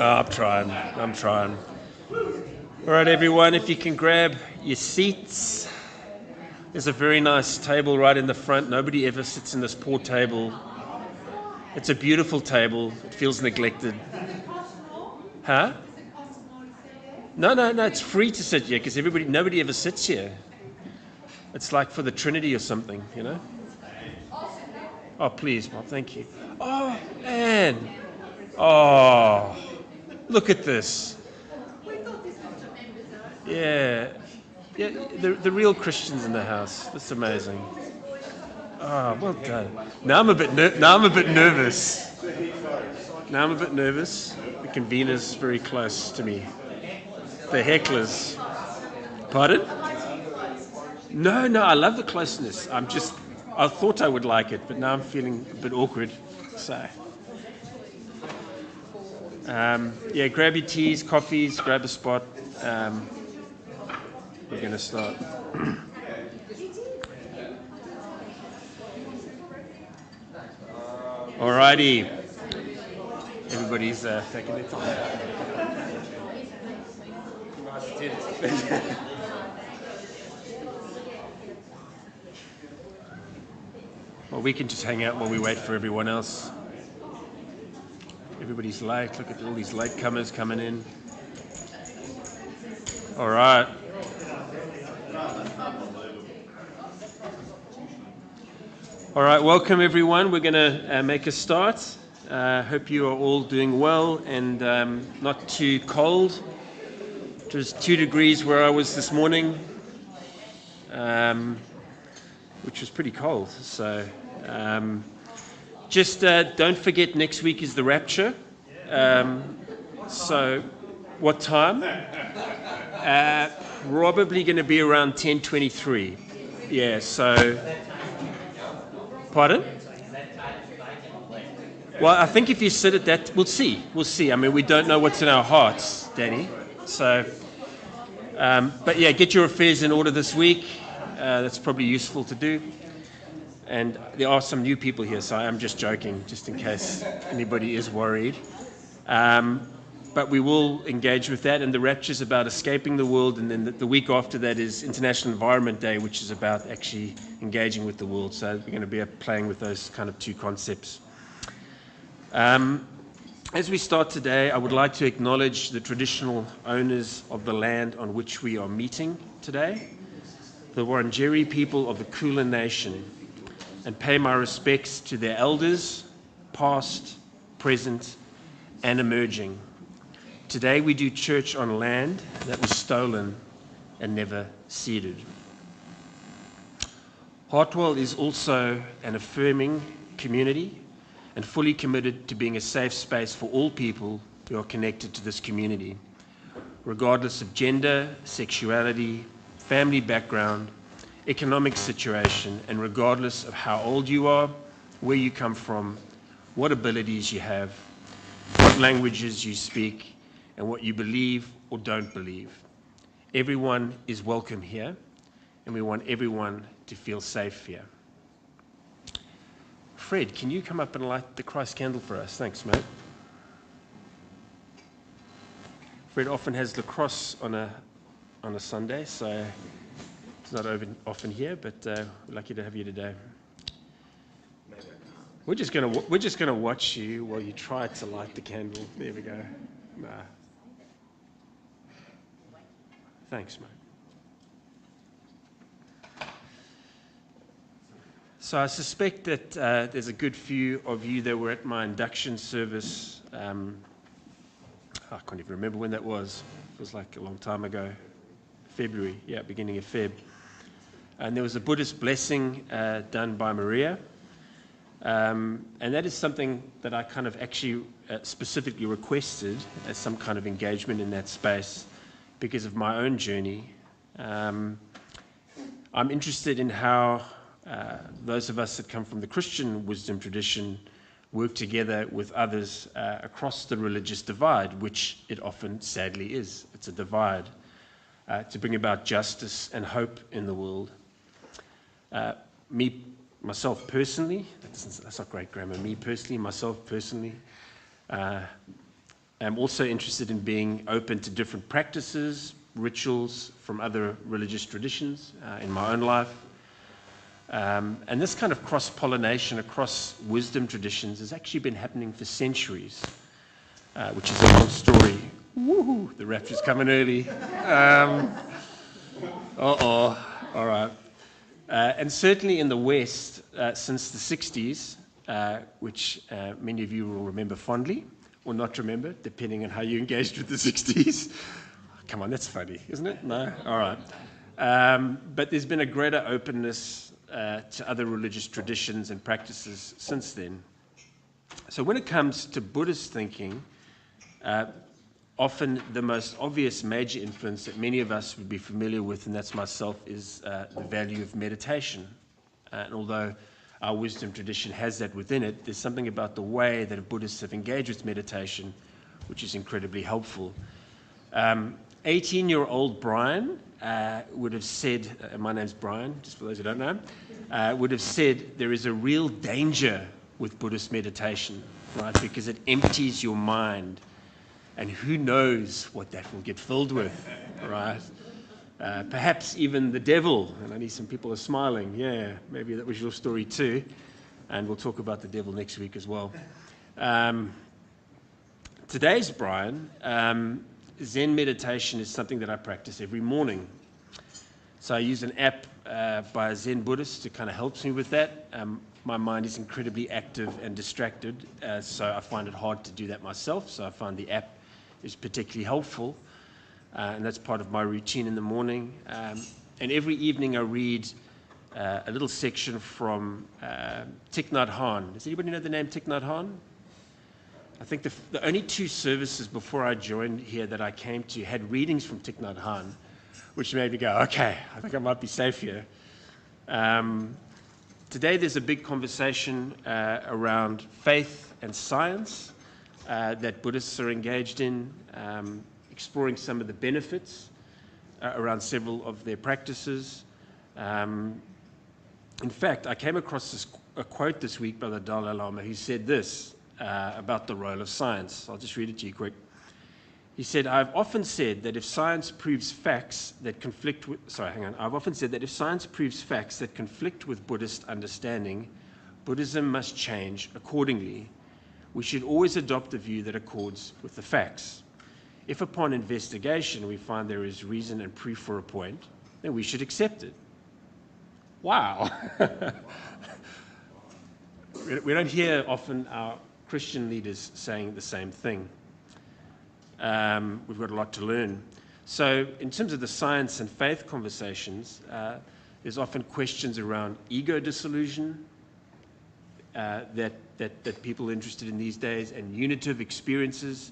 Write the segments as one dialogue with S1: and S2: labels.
S1: I'm trying. All right, everyone, if you can grab your seats. There's a very nice table right in the front. Nobody ever sits in this poor table. It's a beautiful table. It feels neglected. Huh? No, it's free to sit here because nobody ever sits here. It's like for the Trinity or something, you know? Oh, please, Bob, thank you. Oh, Anne. Oh, look at this. Yeah, the real Christians in the house. That's amazing. Oh, well done. Now I'm a bit nervous. Now I'm a bit nervous. The convener's very close to me. The hecklers. Pardon? No, I love the closeness. I thought I would like it, but now I'm feeling a bit awkward. So, grab your teas, coffees, grab a spot. We're going to start. Alrighty. Everybody's taking their time. Well, we can just hang out while we wait for everyone else. Everybody's late. Look at all these latecomers coming in. All right. All right, welcome everyone. We're going to make a start. Hope you are all doing well and not too cold. It was 2 degrees where I was this morning, which was pretty cold. So just don't forget next week is the rapture. So what time? Probably going to be around 10:23. Yeah, so... Pardon? Well, I think if you sit at that, we'll see. I mean, we don't know what's in our hearts, Danny. So, but yeah, get your affairs in order this week. That's probably useful to do. And there are some new people here, so I'm just joking, just in case anybody is worried. But we will engage with that. And the rapture is about escaping the world. And then the week after that is International Environment Day, which is about actually engaging with the world. So we're going to be playing with those kind of two concepts. As we start today, I would like to acknowledge the traditional owners of the land on which we are meeting today, the Wurundjeri people of the Kulin Nation, and pay my respects to their elders, past, present, and emerging. Today we do church on land that was stolen and never ceded. Hartwell is also an affirming community and fully committed to being a safe space for all people who are connected to this community. regardless of gender, sexuality, family background, economic situation, and regardless of how old you are, where you come from, what abilities you have, what languages you speak, and what you believe or don't believe. Everyone is welcome here, and we want everyone to feel safe here. Fred, can you come up and light the Christ candle for us? Thanks, mate. Fred often has lacrosse on a Sunday, so it's not often here, but we're lucky to have you today. We're just gonna watch you while you try to light the candle. There we go. Nah. Thanks, mate. So I suspect that there's a good few of you that were at my induction service. I can't even remember when that was. It was like a long time ago. February, yeah, beginning of Feb. And there was a Buddhist blessing done by Maria. And that is something that I kind of actually specifically requested as some kind of engagement in that space because of my own journey. I'm interested in how those of us that come from the Christian wisdom tradition work together with others across the religious divide, which it often sadly is. It's a divide, to bring about justice and hope in the world. Myself personally, that's not great grammar, myself personally, I'm also interested in being open to different practices, rituals from other religious traditions in my own life. And this kind of cross-pollination across wisdom traditions has actually been happening for centuries, which is a long story. Woohoo! The rapture's coming early. All right. And certainly in the West, since the 60s, which many of you will remember fondly, or not remember, depending on how you engaged with the 60s. Come on, that's funny, isn't it? No? All right. But there's been a greater openness to other religious traditions and practices since then. So when it comes to Buddhist thinking, often the most obvious major influence that many of us would be familiar with, and that's myself, is the value of meditation. And although our wisdom tradition has that within it, there's something about the way that Buddhists have engaged with meditation which is incredibly helpful. 18-year-old Brian would have said, my name's Brian, just for those who don't know, would have said there is a real danger with Buddhist meditation, right? Because it empties your mind, and who knows what that will get filled with, right? Perhaps even the devil, and I see some people are smiling. Yeah, maybe that was your story too, and we'll talk about the devil next week as well. Today's Brian, Zen meditation is something that I practice every morning. So I use an app by a Zen Buddhist who kind of helps me with that. My mind is incredibly active and distracted, so I find it hard to do that myself, so I find the app is particularly helpful, and that's part of my routine in the morning. And every evening I read a little section from Thich Nhat Hanh. Does anybody know the name Thich Nhat Hanh? I think the only two services before I joined here that I came to had readings from Thich Nhat Hanh, which made me go, okay, I think I might be safe here. Today there's a big conversation around faith and science that Buddhists are engaged in, exploring some of the benefits around several of their practices. In fact, I came across a quote this week by the Dalai Lama who said this about the role of science. I'll just read it to you quick. He said, I've often said that if science proves facts that conflict with Buddhist understanding, Buddhism must change accordingly. We should always adopt the view that accords with the facts. If upon investigation we find there is reason and proof for a point, then we should accept it. Wow. We don't hear often our Christian leaders saying the same thing. We've got a lot to learn. So in terms of the science and faith conversations, there's often questions around ego dissolution that people are interested in these days, and unitive experiences.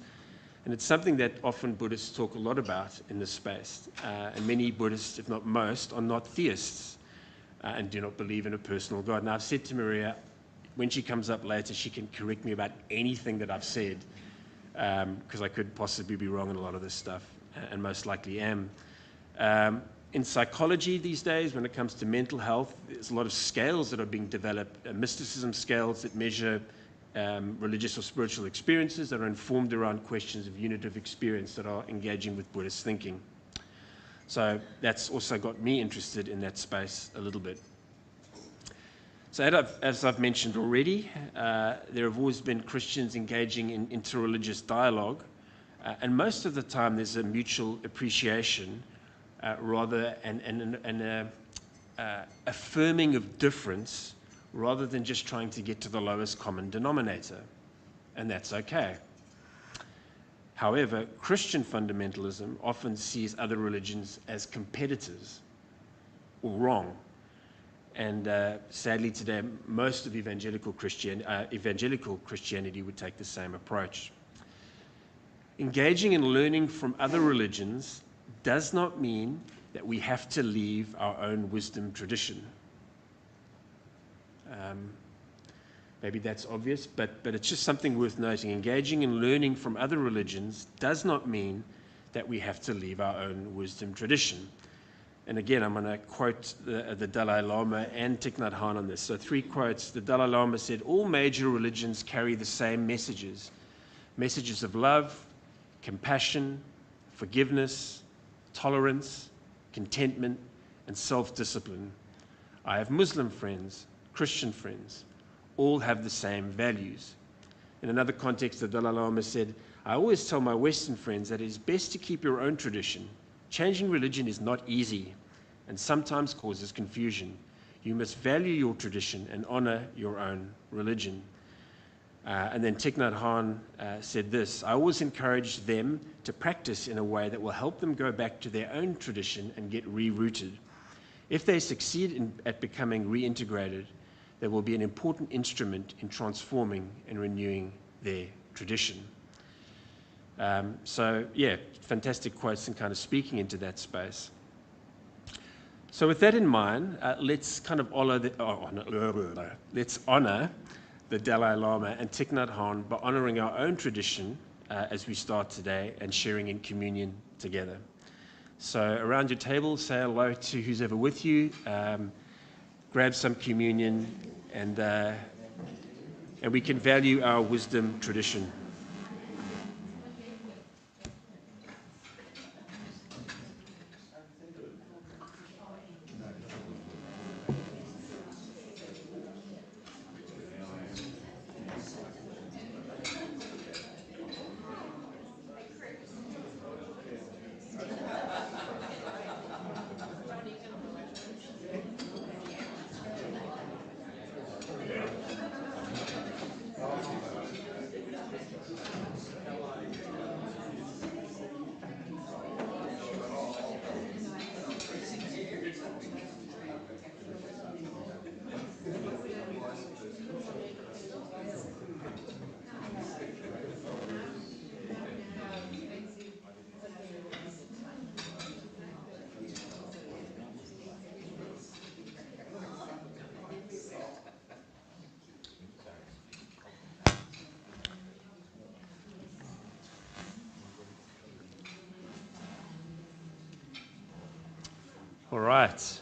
S1: And it's something that often Buddhists talk a lot about in this space. And many Buddhists, if not most, are not theists and do not believe in a personal God. Now, I've said to Maria, when she comes up later, she can correct me about anything that I've said, because I could possibly be wrong in a lot of this stuff, and most likely am. In psychology these days, when it comes to mental health, there's a lot of scales that are being developed, mysticism scales that measure religious or spiritual experiences that are informed around questions of unitive experience that are engaging with Buddhist thinking. So that's also got me interested in that space a little bit. So as I've mentioned already, there have always been Christians engaging in interreligious dialogue, and most of the time there's a mutual appreciation rather an affirming of difference rather than just trying to get to the lowest common denominator, and that's okay. However, Christian fundamentalism often sees other religions as competitors or wrong. And sadly today, most of evangelical Christianity would take the same approach. Engaging in learning from other religions does not mean that we have to leave our own wisdom tradition. Maybe that's obvious, but it's just something worth noting. Engaging in learning from other religions does not mean that we have to leave our own wisdom tradition. And again, I'm going to quote the Dalai Lama and Thich Nhat Hanh on this. So 3 quotes. The Dalai Lama said, "All major religions carry the same messages. Messages of love, compassion, forgiveness, tolerance, contentment, and self-discipline. I have Muslim friends, Christian friends. All have the same values." In another context, the Dalai Lama said, "I always tell my Western friends that it is best to keep your own tradition. Changing religion is not easy and sometimes causes confusion. You must value your tradition and honor your own religion." And then Thich Nhat Hanh said this, "I always encourage them to practice in a way that will help them go back to their own tradition and get rerouted. If they succeed at becoming reintegrated, they will be an important instrument in transforming and renewing their tradition." So yeah, fantastic quotes and kind of speaking into that space. So with that in mind, let's kind of honor the Dalai Lama and Thich Nhat Hanh by honoring our own tradition as we start today and sharing in communion together. So around your table, say hello to who's ever with you, grab some communion, and we can value our wisdom tradition. All right.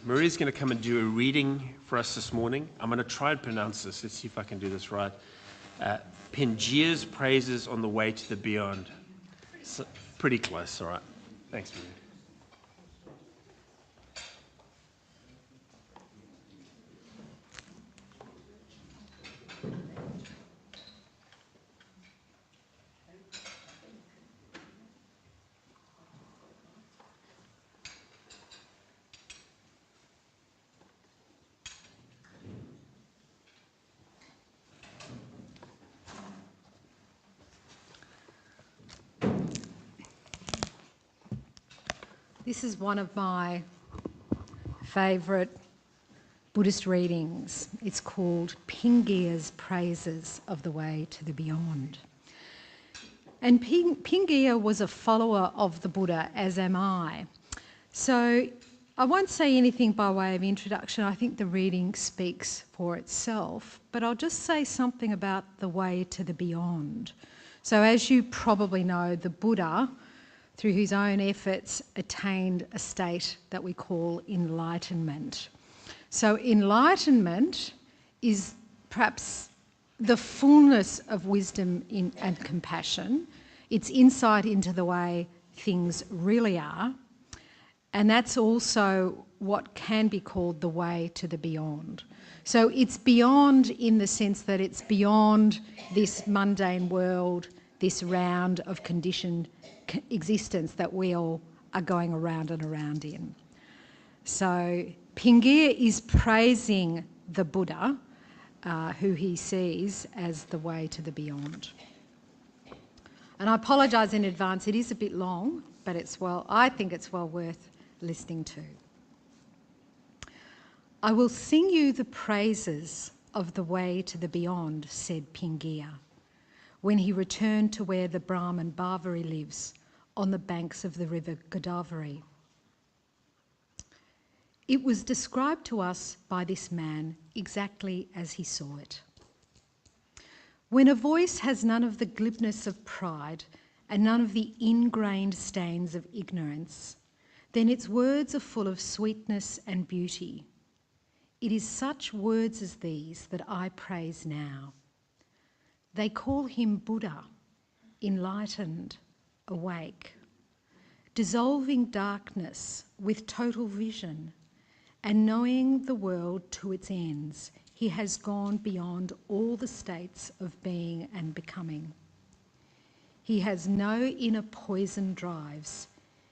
S1: Maria's going to come and do a reading for us this morning. I'm going to try and pronounce this. Let's see if I can do this right. Pangea's Praises on the Way to the Beyond. So, pretty close. All right. Thanks, Maria.
S2: This is one of my favourite Buddhist readings. It's called Pangea's Praises of the Way to the Beyond. And Pingia was a follower of the Buddha, as am I. So I won't say anything by way of introduction. I think the reading speaks for itself. But I'll just say something about the way to the beyond. So as you probably know, the Buddha, through his own efforts, attained a state that we call enlightenment. So enlightenment is perhaps the fullness of wisdom and compassion. It's insight into the way things really are. And that's also what can be called the way to the beyond. So it's beyond in the sense that it's beyond this mundane world, this round of conditioned existence that we all are going around and around in. So Pingia is praising the Buddha, who he sees as the way to the beyond. And I apologise in advance, it is a bit long, but I think it's well worth listening to. I will sing you the praises of the way to the beyond, said Pingia, when he returned to where the Brahman Bhavari lives, on the banks of the river Godavari. It was described to us by this man exactly as he saw it. When a voice has none of the glibness of pride and none of the ingrained stains of ignorance, then its words are full of sweetness and beauty. It is such words as these that I praise now. They call him Buddha, enlightened, awake, dissolving darkness with total vision, and knowing the world to its ends, he has gone beyond all the states of being and becoming. He has no inner poison drives.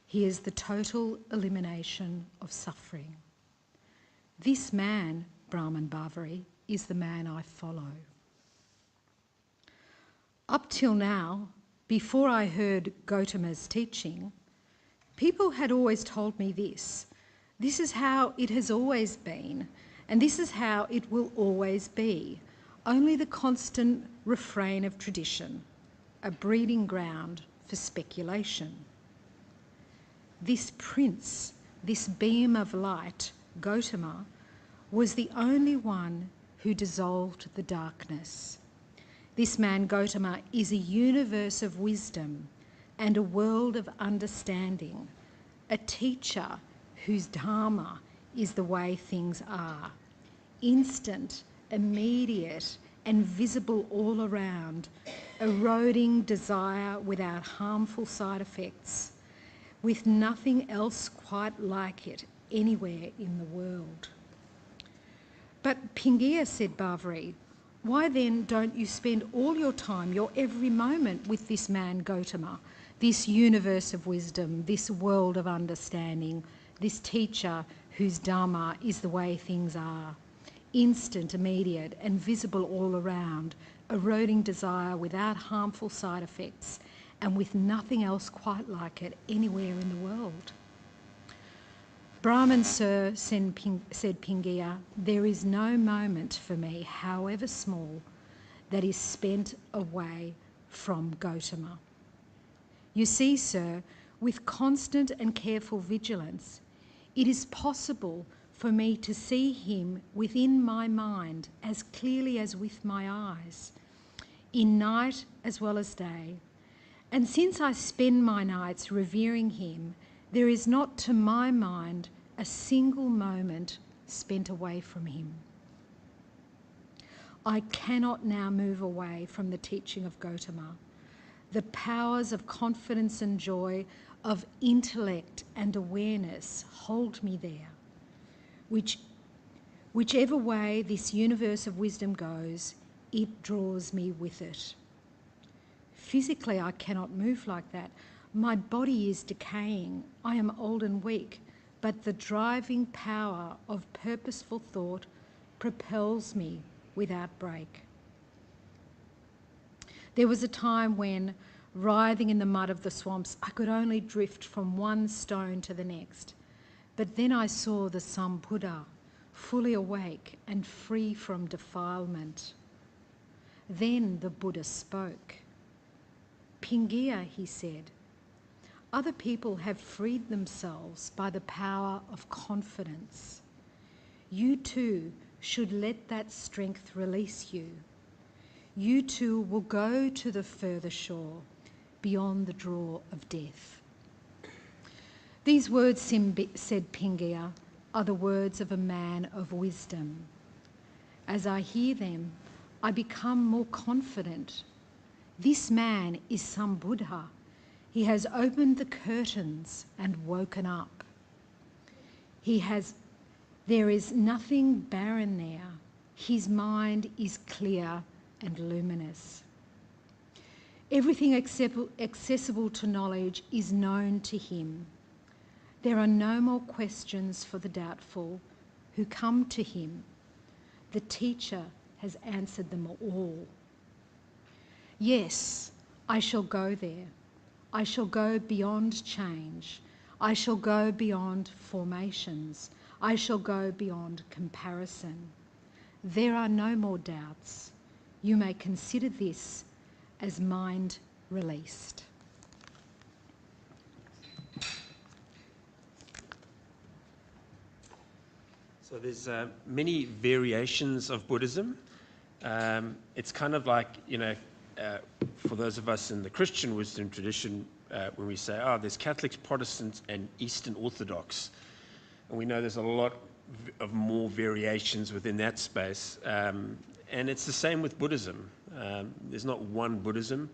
S2: He is the total elimination of suffering. This man, Brahman Bhavari, is the man I follow. Up till now, before I heard Gautama's teaching, people had always told me this. This is how it has always been, and this is how it will always be. Only the constant refrain of tradition, a breeding ground for speculation. This prince, this beam of light, Gautama, was the only one who dissolved the darkness. This man, Gautama, is a universe of wisdom and a world of understanding, a teacher whose dharma is the way things are, instant, immediate, and visible all around, eroding desire without harmful side effects, with nothing else quite like it anywhere in the world. But Pingia, said Bhavari, why then don't you spend all your time, your every moment with this man Gautama, this universe of wisdom, this world of understanding, this teacher whose dharma is the way things are, instant, immediate, and visible all around, eroding desire without harmful side effects, and with nothing else quite like it anywhere in the world? Brahman, sir, said Pingia, there is no moment for me, however small, that is spent away from Gautama. You see, sir, with constant and careful vigilance, it is possible for me to see him within my mind as clearly as with my eyes, in night as well as day. And since I spend my nights revering him, there is not to my mind a single moment spent away from him. I cannot now move away from the teaching of Gautama. The powers of confidence and joy, of intellect and awareness hold me there. Whichever way this universe of wisdom goes, it draws me with it. Physically, I cannot move like that. My body is decaying. I am old and weak, but the driving power of purposeful thought propels me without break. There was a time when, writhing in the mud of the swamps, I could only drift from one stone to the next. But then I saw the Sambuddha, fully awake and free from defilement. Then the Buddha spoke. Pingia, he said, other people have freed themselves by the power of confidence. You too should let that strength release you. You too will go to the further shore, beyond the draw of death. These words, said Pingia, are the words of a man of wisdom. As I hear them, I become more confident. This man is some Buddha. He has opened the curtains and woken up. There is nothing barren there. His mind is clear and luminous. Everything accessible to knowledge is known to him. There are no more questions for the doubtful who come to him. The teacher has answered them all. Yes, I shall go there. I shall go beyond change. I shall go beyond formations. I shall go beyond comparison. There are no more doubts. You may consider this as mind released.
S1: So there's many variations of Buddhism. It's kind of like, for those of us in the Christian wisdom tradition, when we say, there's Catholics, Protestants, and Eastern Orthodox. And we know there's a lot of more variations within that space. And it's the same with Buddhism. There's not one Buddhism.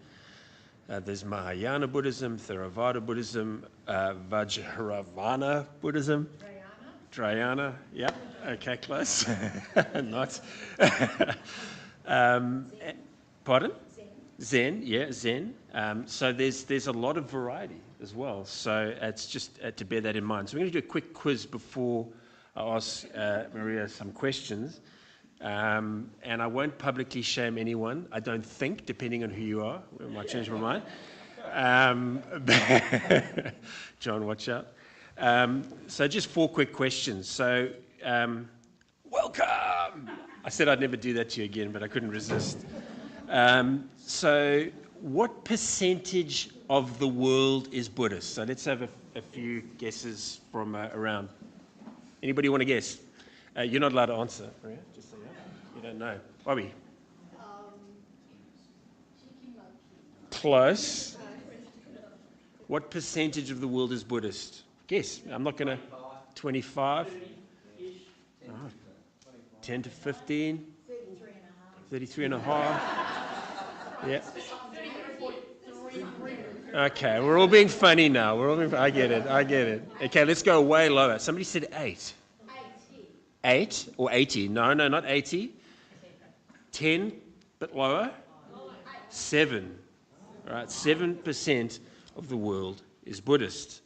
S1: There's Mahayana Buddhism, Theravada Buddhism, Vajrayana Buddhism. Dhyana, yeah, okay, close. Not. Pardon? Zen, yeah, Zen. So there's a lot of variety as well. So it's just to bear that in mind. So we're going to do a quick quiz before I ask Maria some questions. And I won't publicly shame anyone, I don't think, depending on who you are. I might change my mind. John, watch out. So just 4 quick questions. So, welcome! I said I'd never do that to you again, but I couldn't resist. So what percentage of the world is Buddhist? So let's have a few guesses from around. Anybody want to guess? You're not allowed to answer, Maria, just so you don't know. Bobby? Close. What percentage of the world is Buddhist? Guess. I'm not going to... 25? 10 to 15? 33 and a half? Yeah. Okay, we're all being funny now. I get it. Okay, let's go way lower. Somebody said 8. 8 or 80? No, not 80. 10, bit lower. 7. All right, 7% of the world is Buddhist.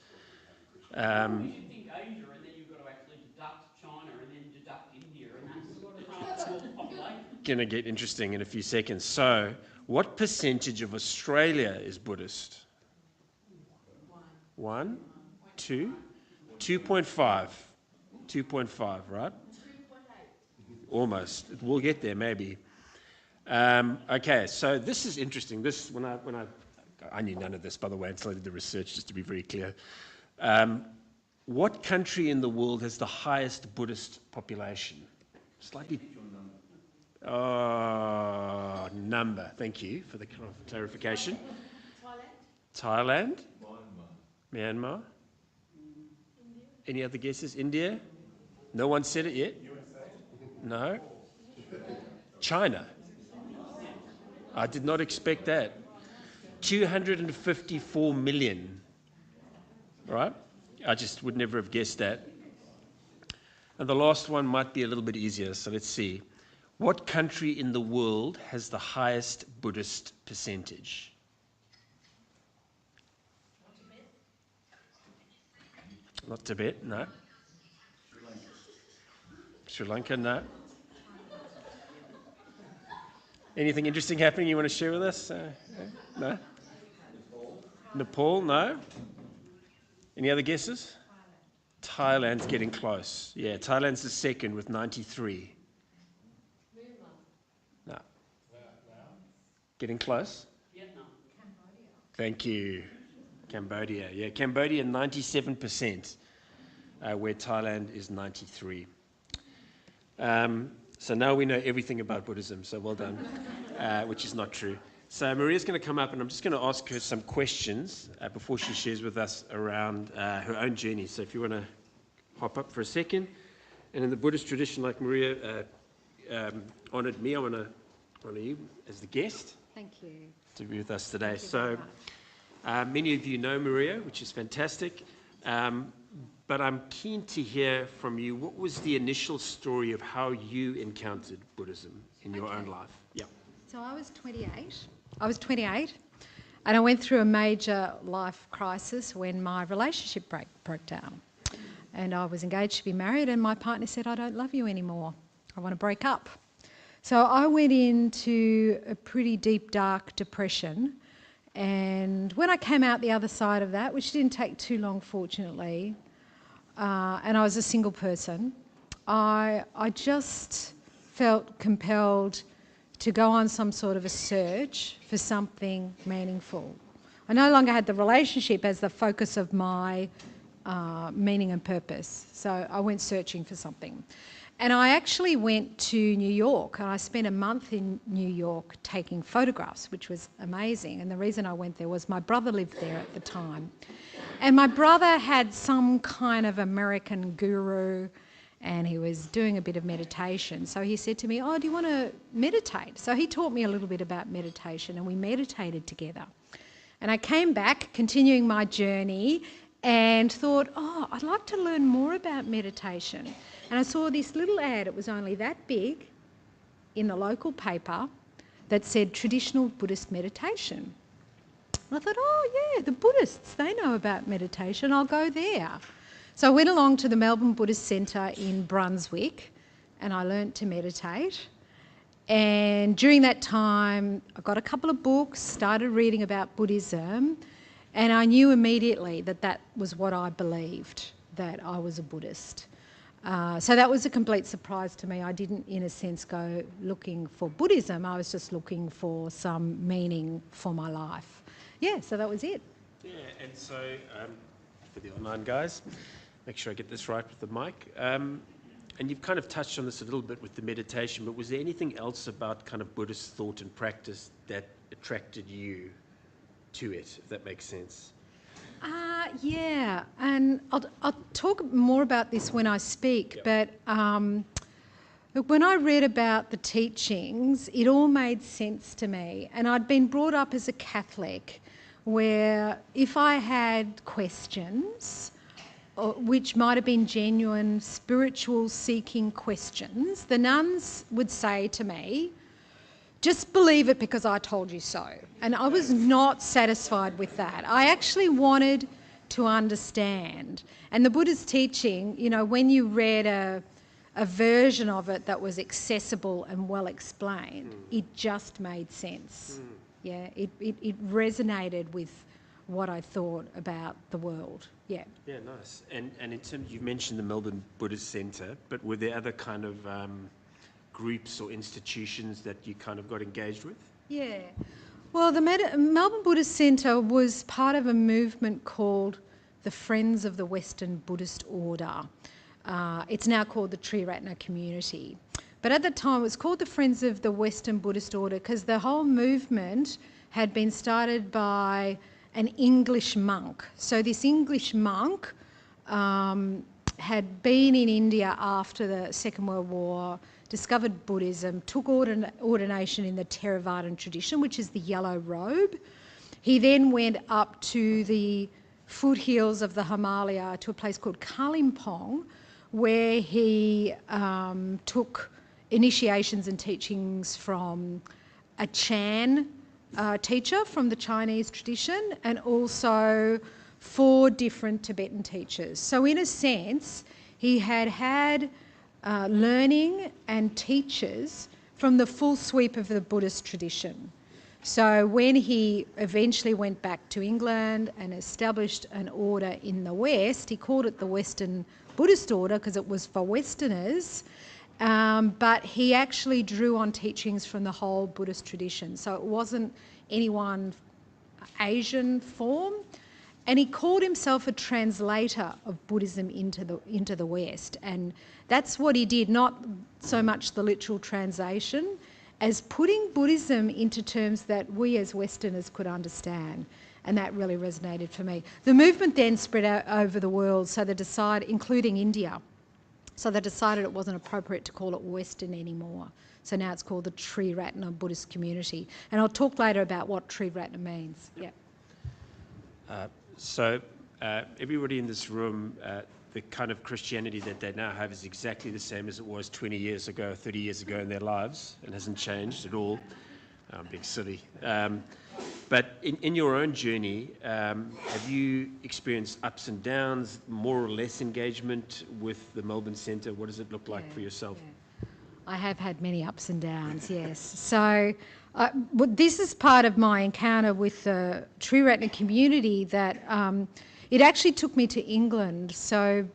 S3: You think Asia, and then you've got to actually deduct China, and then deduct India, and that's the population.
S1: Going to get interesting in a few seconds. So, what percentage of Australia is Buddhist? 1, 2, 2.5. 2.5, right? 2.8. Almost. We'll get there, maybe. Okay, so this is interesting. This, I knew none of this, by the way, until I did the research, just to be very clear. What country in the world has the highest Buddhist population? Slightly. Oh, number. Thank you for the clarification. Thailand? Myanmar? Any other guesses? India? No one said it yet? No? China? I did not expect that. 254 million. Right? I just would never have guessed that. And the last one might be a little bit easier, so let's see. What country in the world has the highest Buddhist percentage? Not Tibet, no. Sri Lanka, no. Anything interesting happening you want to share with us? No? Nepal, no. Any other guesses? Thailand's getting close. Yeah, Thailand's the second with 93. No. Getting close?
S3: Vietnam.
S1: Thank you. Cambodia. Yeah, Cambodia 97%, where Thailand is 93. So now we know everything about Buddhism, so well done, which is not true. So Maria's going to come up and I'm just going to ask her some questions before she shares with us around her own journey. So if you want to hop up for a second. And in the Buddhist tradition, like Maria honored me, I want to honor you as the guest.
S2: Thank you.
S1: To be with us today.
S2: Thank you very
S1: So many of you know Maria, which is fantastic. But I'm keen to hear from you. What was the initial story of how you encountered Buddhism in your own life? Yeah.
S2: So I was 28 and I went through a major life crisis when my relationship broke down. And I was engaged to be married and my partner said, I don't love you anymore. I want to break up. So I went into a pretty deep, dark depression. And when I came out the other side of that, which didn't take too long, fortunately, and I was a single person, I just felt compelled to go on some sort of a search for something meaningful. I no longer had the relationship as the focus of my meaning and purpose. So I went searching for something. And I actually went to New York and I spent a month in New York taking photographs, which was amazing. And the reason I went there was my brother lived there at the time. And my brother had some kind of American guru and he was doing a bit of meditation. So he said to me, oh, do you want to meditate? So he taught me a little bit about meditation and we meditated together. And I came back, continuing my journey, and thought, oh, I'd like to learn more about meditation. And I saw this little ad, it was only that big, in the local paper that said traditional Buddhist meditation. And I thought, oh yeah, the Buddhists, they know about meditation, I'll go there. So I went along to the Melbourne Buddhist Centre in Brunswick and I learnt to meditate. And during that time, I got a couple of books, started reading about Buddhism, and I knew immediately that that was what I believed, that I was a Buddhist. So that was a complete surprise to me. I didn't, in a sense, go looking for Buddhism. I was just looking for some meaning for my life. Yeah, so that was it.
S1: Yeah, and so for the online guys, make sure I get this right with the mic. And you've kind of touched on this a little bit with the meditation, but was there anything else about kind of Buddhist thought and practice that attracted you to it, if that makes sense?
S2: Yeah, and I'll talk more about this when I speak,
S1: Yep.
S2: but look, when I read about the teachings, it all made sense to me. And I'd been brought up as a Catholic where if I had questions, which might have been genuine spiritual seeking questions, the nuns would say to me, just believe it because I told you so. And I was not satisfied with that. I actually wanted to understand. And the Buddha's teaching, you know, when you read a version of it that was accessible and well explained, it just made sense. Yeah, it resonated with what I thought about the world. Yeah.
S1: Yeah, nice. And in terms, you mentioned the Melbourne Buddhist Centre, but were there other kind of groups or institutions that you kind of got engaged with?
S2: Yeah. Well, the Melbourne Buddhist Centre was part of a movement called the Friends of the Western Buddhist Order. It's now called the Triratna Community. But at the time, it was called the Friends of the Western Buddhist Order because the whole movement had been started by an English monk. So this English monk had been in India after the Second World War, discovered Buddhism, took ordination in the Theravadan tradition, which is the yellow robe. He then went up to the foothills of the Himalaya to a place called Kalimpong, where he took initiations and teachings from a Chan teacher from the Chinese tradition and also 4 different Tibetan teachers. So in a sense, he had learning and teachers from the full sweep of the Buddhist tradition. So when he eventually went back to England and established an order in the West, he called it the Western Buddhist Order because it was for Westerners, but he actually drew on teachings from the whole Buddhist tradition. So it wasn't anyone Asian form, and he called himself a translator of Buddhism into the West. And that's what he did, not so much the literal translation as putting Buddhism into terms that we as Westerners could understand. And that really resonated for me. The movement then spread out over the world, so they decided, including India, so they decided it wasn't appropriate to call it Western anymore. So now it's called the Triratna Buddhist community. And I'll talk later about what Triratna means. Yeah.
S1: So everybody in this room, the kind of Christianity that they now have is exactly the same as it was 20 years ago, 30 years ago in their lives. It hasn't changed at all. I'm being silly. But in your own journey, have you experienced ups and downs, more or less engagement with the Melbourne Centre? What does it look like for yourself?
S2: Yeah. I have had many ups and downs, yes. So this is part of my encounter with the Triratna community, that it actually took me to England. So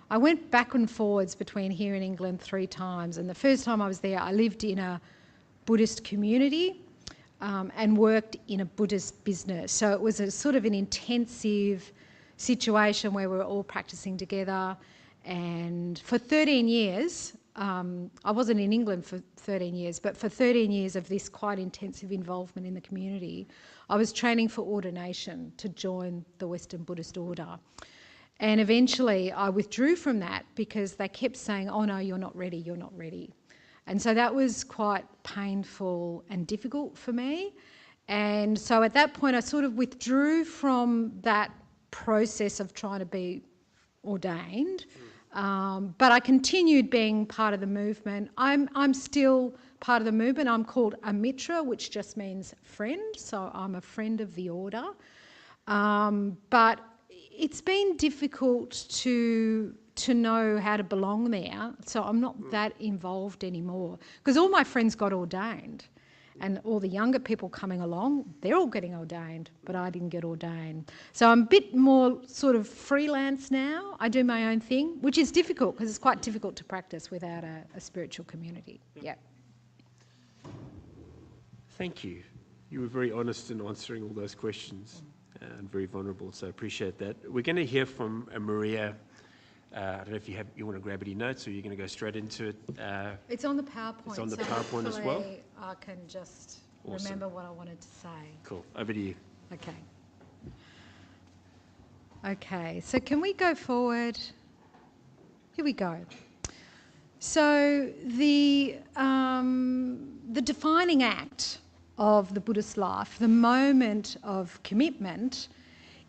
S2: I went back and forwards between here and England 3 times. And the first time I was there, I lived in a Buddhist community and worked in a Buddhist business. So it was a sort of an intensive situation where we were all practicing together. And for 13 years, I wasn't in England for 13 years, but for 13 years of this quite intensive involvement in the community, I was training for ordination to join the Western Buddhist order. And eventually I withdrew from that because they kept saying, oh no, you're not ready, you're not ready. And so that was quite painful and difficult for me. And so at that point I sort of withdrew from that process of trying to be ordained. But I continued being part of the movement. I'm still part of the movement. I'm called a mitra, which just means friend. So I'm a friend of the order. But it's been difficult to know how to belong there. So I'm not that involved anymore because all my friends got ordained. And all the younger people coming along, they're all getting ordained, but I didn't get ordained. So I'm a bit more sort of freelance now. I do my own thing, which is difficult because it's quite difficult to practice without a spiritual community. Yeah.
S1: Thank you. You were very honest in answering all those questions and very vulnerable, so I appreciate that. We're going to hear from Maria. I don't know if you want to grab any notes or you're going to go straight into it.
S2: It's on the PowerPoint.
S1: It's on the PowerPoint as well?
S2: I can just
S1: Awesome.
S2: remember what I wanted to say.
S1: Cool. Over to you.
S2: Okay. Okay, so can we go forward? Here we go. So the defining act of the Buddhist life, the moment of commitment,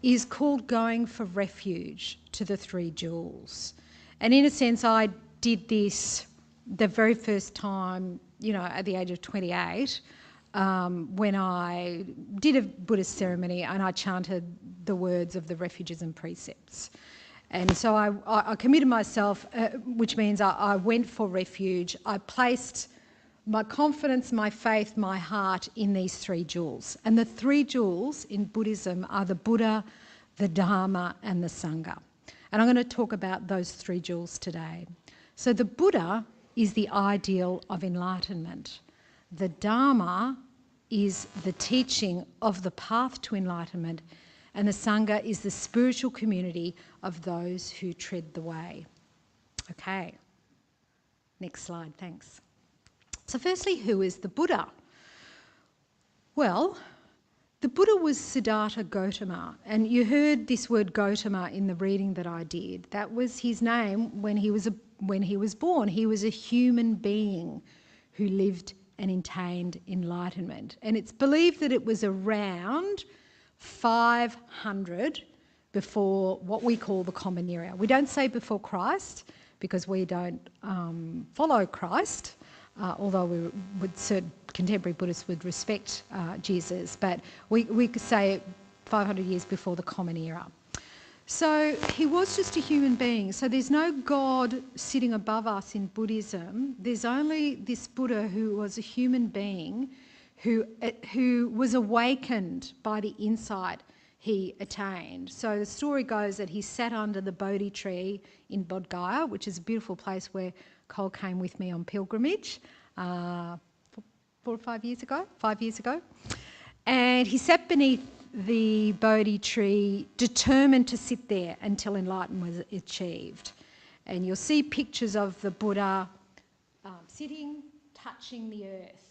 S2: is called going for refuge to the 3 jewels. And in a sense, I did this the very first time, at the age of 28, when I did a Buddhist ceremony and I chanted the words of the refuges and precepts. And so I committed myself, which means I went for refuge. I placed my confidence, my faith, my heart in these 3 jewels. And the 3 jewels in Buddhism are the Buddha, the Dharma and the Sangha. And I'm going to talk about those 3 jewels today. So the Buddha is the ideal of enlightenment. The Dharma is the teaching of the path to enlightenment, and the Sangha is the spiritual community of those who tread the way. Okay, next slide, thanks. So firstly, who is the Buddha? Well, the Buddha was Siddhartha Gautama, and you heard this word Gautama in the reading that I did. That was his name when he was born. He was a human being who lived and attained enlightenment. And it's believed that it was around 500 before what we call the Common Era. We don't say before Christ because we don't follow Christ. Although contemporary Buddhists would respect Jesus, but we could say 500 years before the Common Era. So he was just a human being. So there's no God sitting above us in Buddhism. There's only this Buddha who was a human being who was awakened by the insight he attained. So the story goes that he sat under the Bodhi tree in Bodh Gaya, which is a beautiful place where Cole came with me on pilgrimage 4 or 5 years ago, 5 years ago. And he sat beneath the Bodhi tree, determined to sit there until enlightenment was achieved. And you'll see pictures of the Buddha sitting, touching the earth.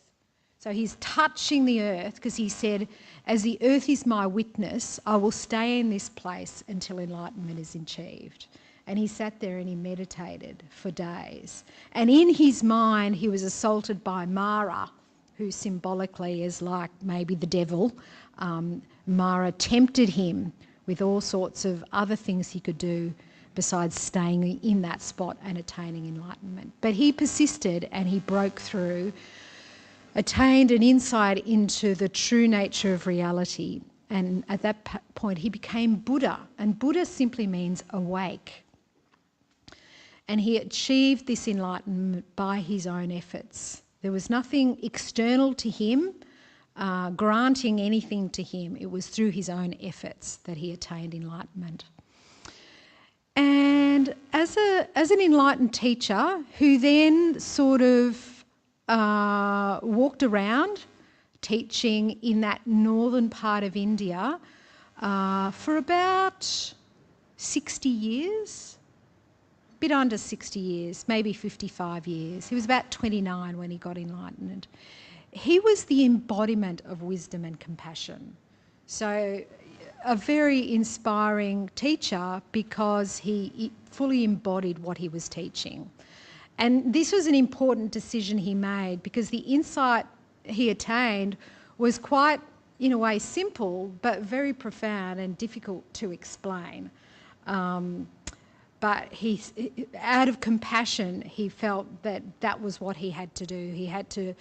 S2: So he's touching the earth because he said, as the earth is my witness, I will stay in this place until enlightenment is achieved. And he sat there and he meditated for days. And in his mind, he was assaulted by Mara, who symbolically is like maybe the devil. Mara tempted him with all sorts of other things he could do besides staying in that spot and attaining enlightenment. But he persisted and he broke through, attained an insight into the true nature of reality. And at that point, he became Buddha. And Buddha simply means awake. And he achieved this enlightenment by his own efforts. There was nothing external to him, granting anything to him. It was through his own efforts that he attained enlightenment. And as an enlightened teacher who then sort of walked around teaching in that northern part of India for about 60 years, a bit under 60 years, maybe 55 years. He was about 29 when he got enlightenment. He was the embodiment of wisdom and compassion. So a very inspiring teacher because he fully embodied what he was teaching. And this was an important decision he made because the insight he attained was quite, in a way, simple, but very profound and difficult to explain. But out of compassion, he felt that that was what he had to do. He had to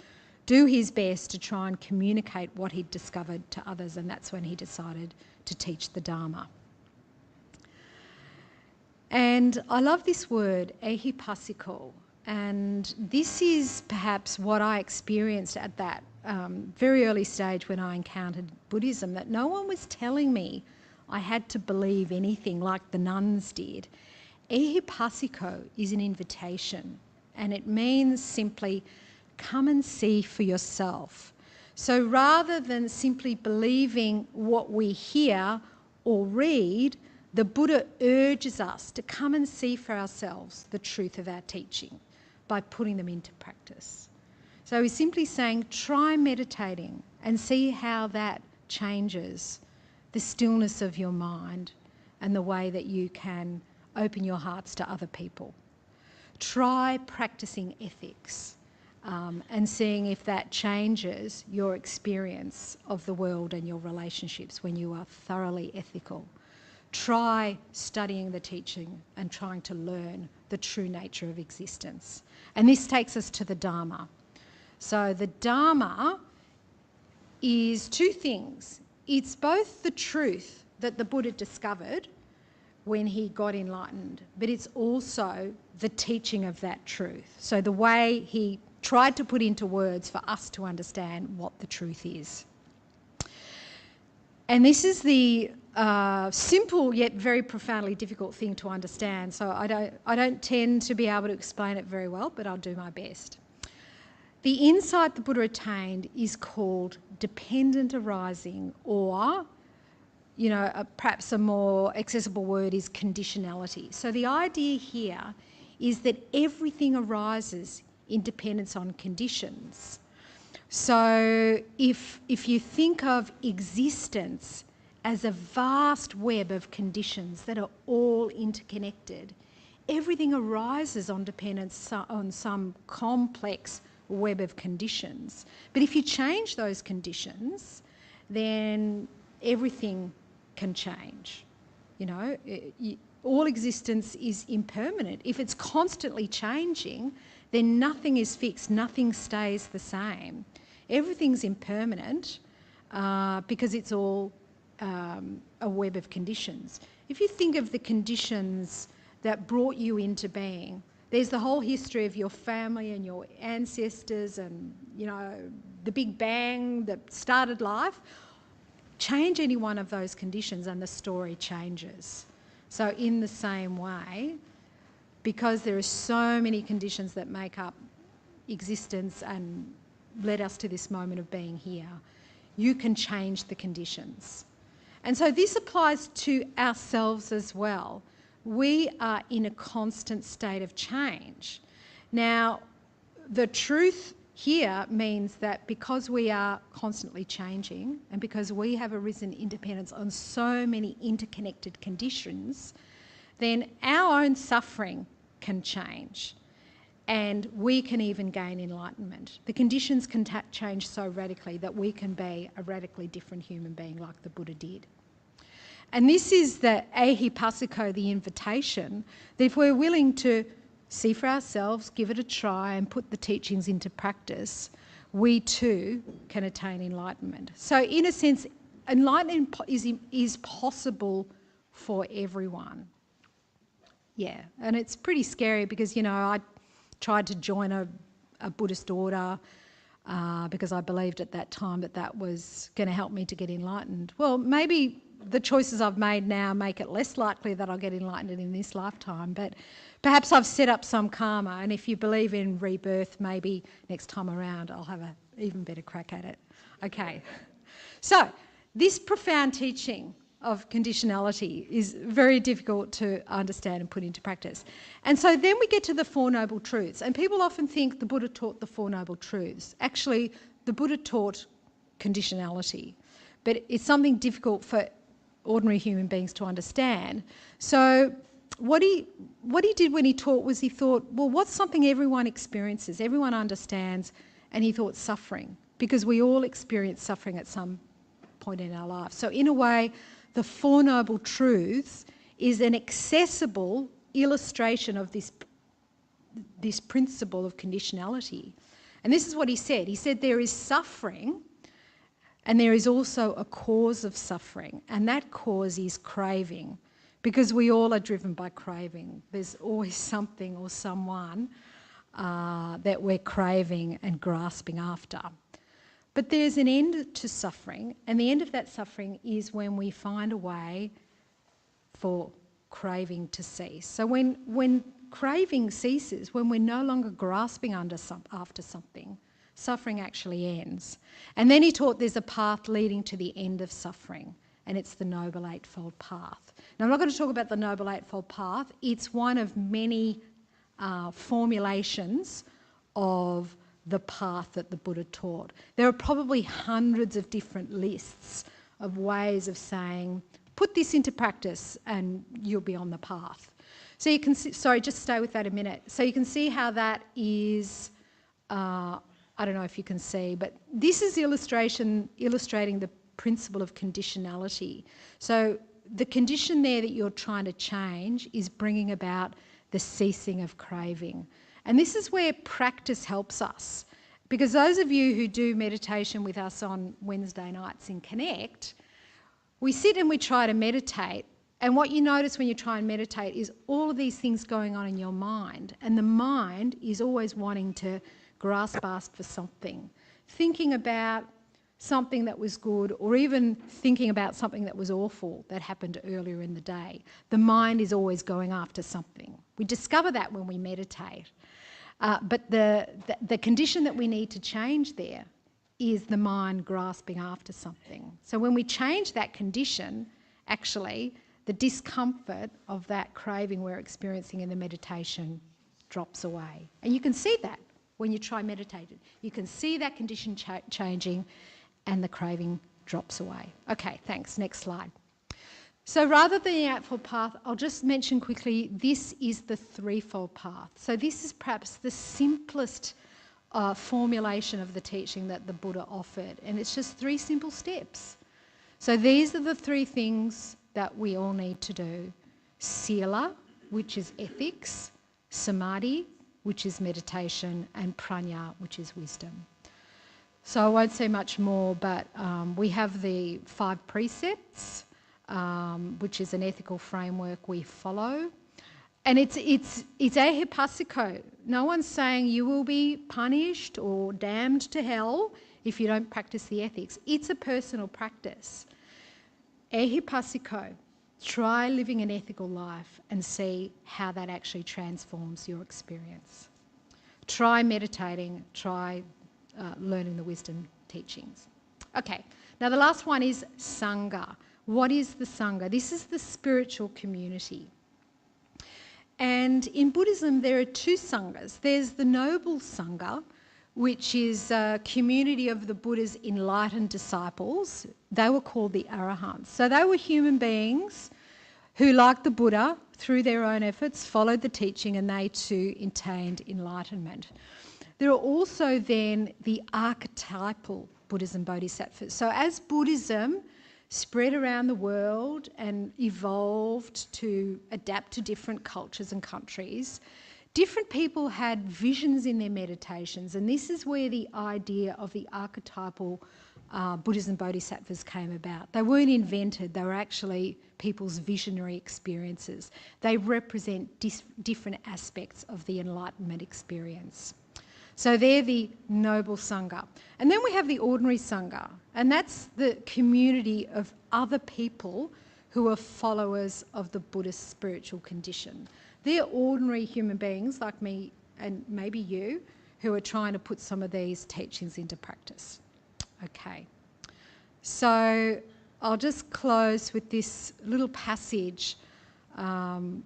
S2: do his best to try and communicate what he'd discovered to others, and that's when he decided to teach the Dharma. And I love this word, ehipassiko, and this is perhaps what I experienced at that very early stage when I encountered Buddhism, that no one was telling me I had to believe anything like the nuns did. Ehipassiko is an invitation, and it means simply come and see for yourself. So rather than simply believing what we hear or read, the Buddha urges us to come and see for ourselves the truth of our teaching by putting them into practice. So he's simply saying, try meditating and see how that changes the stillness of your mind and the way that you can open your hearts to other people. Try practicing ethics and seeing if that changes your experience of the world and your relationships when you are thoroughly ethical. Try studying the teaching and trying to learn the true nature of existence. And this takes us to the Dharma. So the Dharma is two things. It's both the truth that the Buddha discovered when he got enlightened, but it's also the teaching of that truth. So the way he tried to put into words for us to understand what the truth is. And this is the simple yet very profoundly difficult thing to understand. So I don't tend to be able to explain it very well, but I'll do my best. The insight the Buddha attained is called dependent arising, or, perhaps a more accessible word is conditionality. So the idea here is that everything arises in dependence on conditions. So if you think of existence as a vast web of conditions that are all interconnected, everything arises on dependence on some complex web of conditions. But if you change those conditions, then everything can change. All existence is impermanent. If it's constantly changing, then nothing is fixed, nothing stays the same. Everything's impermanent because it's all a web of conditions. If you think of the conditions that brought you into being, there's the whole history of your family and your ancestors and, the Big Bang that started life. Change any one of those conditions and the story changes. So in the same way, because there are so many conditions that make up existence and led us to this moment of being here, you can change the conditions. And so this applies to ourselves as well. We are in a constant state of change. Now, the truth here means that because we are constantly changing and because we have arisen independence on so many interconnected conditions, then our own suffering can change and we can even gain enlightenment. The conditions can change so radically that we can be a radically different human being like the Buddha did. And this is the ehipassiko, the invitation, that if we're willing to see for ourselves, give it a try and put the teachings into practice, we too can attain enlightenment. So in a sense, enlightenment is possible for everyone. Yeah, and it's pretty scary because, you know, I tried to join a Buddhist order because I believed at that time that that was going to help me to get enlightened. Well, maybe the choices I've made now make it less likely that I'll get enlightened in this lifetime, but perhaps I've set up some karma, and if you believe in rebirth, maybe next time around I'll have an even better crack at it. Okay, so this profound teaching of conditionality is very difficult to understand and put into practice. And so then we get to the Four Noble Truths, and people often think the Buddha taught the Four Noble Truths. Actually, the Buddha taught conditionality, but it's something difficult for ordinary human beings to understand. So what he did when he taught was he thought, well, what's something everyone experiences, everyone understands, and he thought suffering, because we all experience suffering at some point in our life. So in a way, the Four Noble Truths is an accessible illustration of this principle of conditionality. And this is what he said. He said there is suffering, and there is also a cause of suffering, and that cause is craving, because we all are driven by craving. There's always something or someone that we're craving and grasping after. But there's an end to suffering, and the end of that suffering is when we find a way for craving to cease. So when craving ceases, when we're no longer grasping after something, suffering actually ends. And then he taught there's a path leading to the end of suffering, and it's the Noble Eightfold Path. Now, I'm not going to talk about the Noble Eightfold Path. It's one of many formulations of the path that the Buddha taught. There are probably hundreds of different lists of ways of saying, put this into practice and you'll be on the path. So you can see, sorry, just stay with that a minute. So you can see how that is, I don't know if you can see, but this is illustrating the principle of conditionality. So the condition there that you're trying to change is bringing about the ceasing of craving. And this is where practice helps us, because those of you who do meditation with us on Wednesday nights in Connect, we sit and we try to meditate, and what you notice when you try and meditate is all of these things going on in your mind, and the mind is always wanting to grasp for something, thinking about something that was good, or even thinking about something that was awful that happened earlier in the day. The mind is always going after something. We discover that when we meditate. But the condition that we need to change there is the mind grasping after something. So when we change that condition, actually, the discomfort of that craving we're experiencing in the meditation drops away. And you can see that when you try meditating. You can see that condition changing and the craving drops away. Okay, thanks. Next slide. So rather than the Eightfold Path, I'll just mention quickly, this is the Threefold Path. So this is perhaps the simplest formulation of the teaching that the Buddha offered, and it's just 3 simple steps. So these are the 3 things that we all need to do. Sila, which is ethics, Samadhi, which is meditation, and Prajna, which is wisdom. So I won't say much more, but we have the 5 precepts, which is an ethical framework we follow. And it's ehipassiko. No one's saying you will be punished or damned to hell if you don't practice the ethics. It's a personal practice. Ehipassiko. Try living an ethical life and see how that actually transforms your experience. Try meditating, try learning the wisdom teachings. Okay, now the last one is Sangha, What is the Sangha? This is the spiritual community. And in Buddhism, there are two Sanghas. There's the Noble Sangha, which is a community of the Buddha's enlightened disciples. They were called the Arahants. So they were human beings who, like the Buddha, through their own efforts, followed the teaching, and they too attained enlightenment. There are also then the archetypal Buddhism bodhisattvas. So as Buddhism spread around the world and evolved to adapt to different cultures and countries, different people had visions in their meditations, and this is where the idea of the archetypal Buddhism bodhisattvas came about. They weren't invented, they were actually people's visionary experiences. They represent different aspects of the enlightenment experience. So they're the Noble Sangha. And then we have the Ordinary Sangha, and that's the community of other people who are followers of the Buddhist spiritual condition. They're ordinary human beings like me and maybe you who are trying to put some of these teachings into practice. Okay, so I'll just close with this little passage from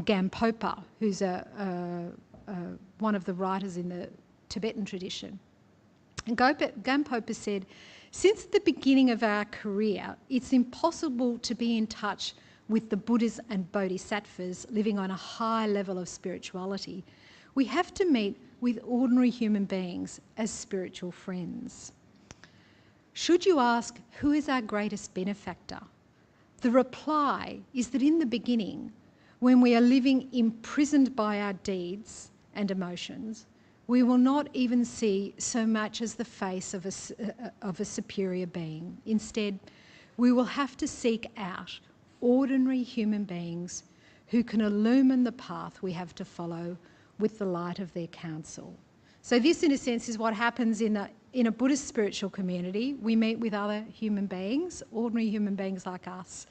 S2: Gampopa, who's one of the writers in the Tibetan tradition. And Gampopa said, "Since the beginning of our career, it's impossible to be in touch with the Buddhas and Bodhisattvas living on a high level of spirituality. We have to meet with ordinary human beings as spiritual friends. Should you ask, who is our greatest benefactor? The reply is that in the beginning, when we are living imprisoned by our deeds and emotions, we will not even see so much as the face of a superior being. Instead, we will have to seek out ordinary human beings who can illumine the path we have to follow with the light of their counsel." So this, in a sense, is what happens in a Buddhist spiritual community. We meet with other human beings, ordinary human beings like us,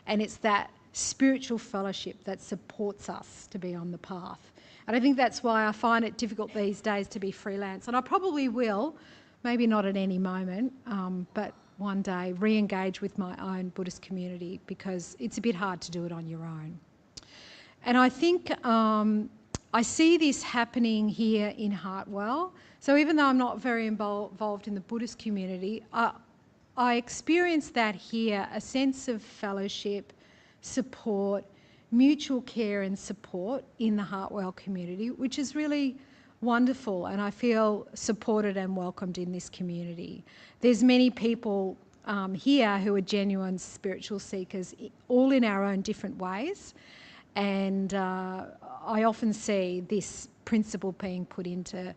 S2: and it's that spiritual fellowship that supports us to be on the path. And I think that's why I find it difficult these days to be freelance. And I probably will, maybe not at any moment, but one day re-engage with my own Buddhist community, because it's a bit hard to do it on your own. And I think I see this happening here in Hartwell. So even though I'm not very involved in the Buddhist community, I experience that here, a sense of fellowship, support, mutual care and support in the Hartwell community, which is really wonderful, and I feel supported and welcomed in this community. There's many people here who are genuine spiritual seekers, all in our own different ways, and I often see this principle being put into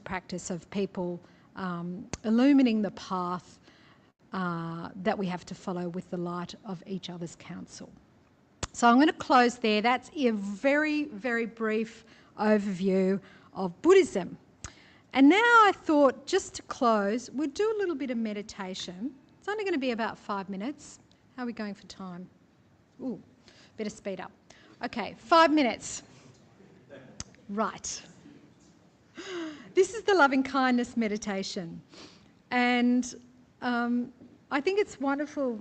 S2: practice of people illumining the path that we have to follow with the light of each other's counsel. So I'm going to close there. That's a very, very brief overview of Buddhism. And now I thought, just to close, we'd do a little bit of meditation. It's only going to be about 5 minutes. How are we going for time? Ooh, better speed up. Okay, 5 minutes. Right. This is the loving kindness meditation. And I think it's wonderful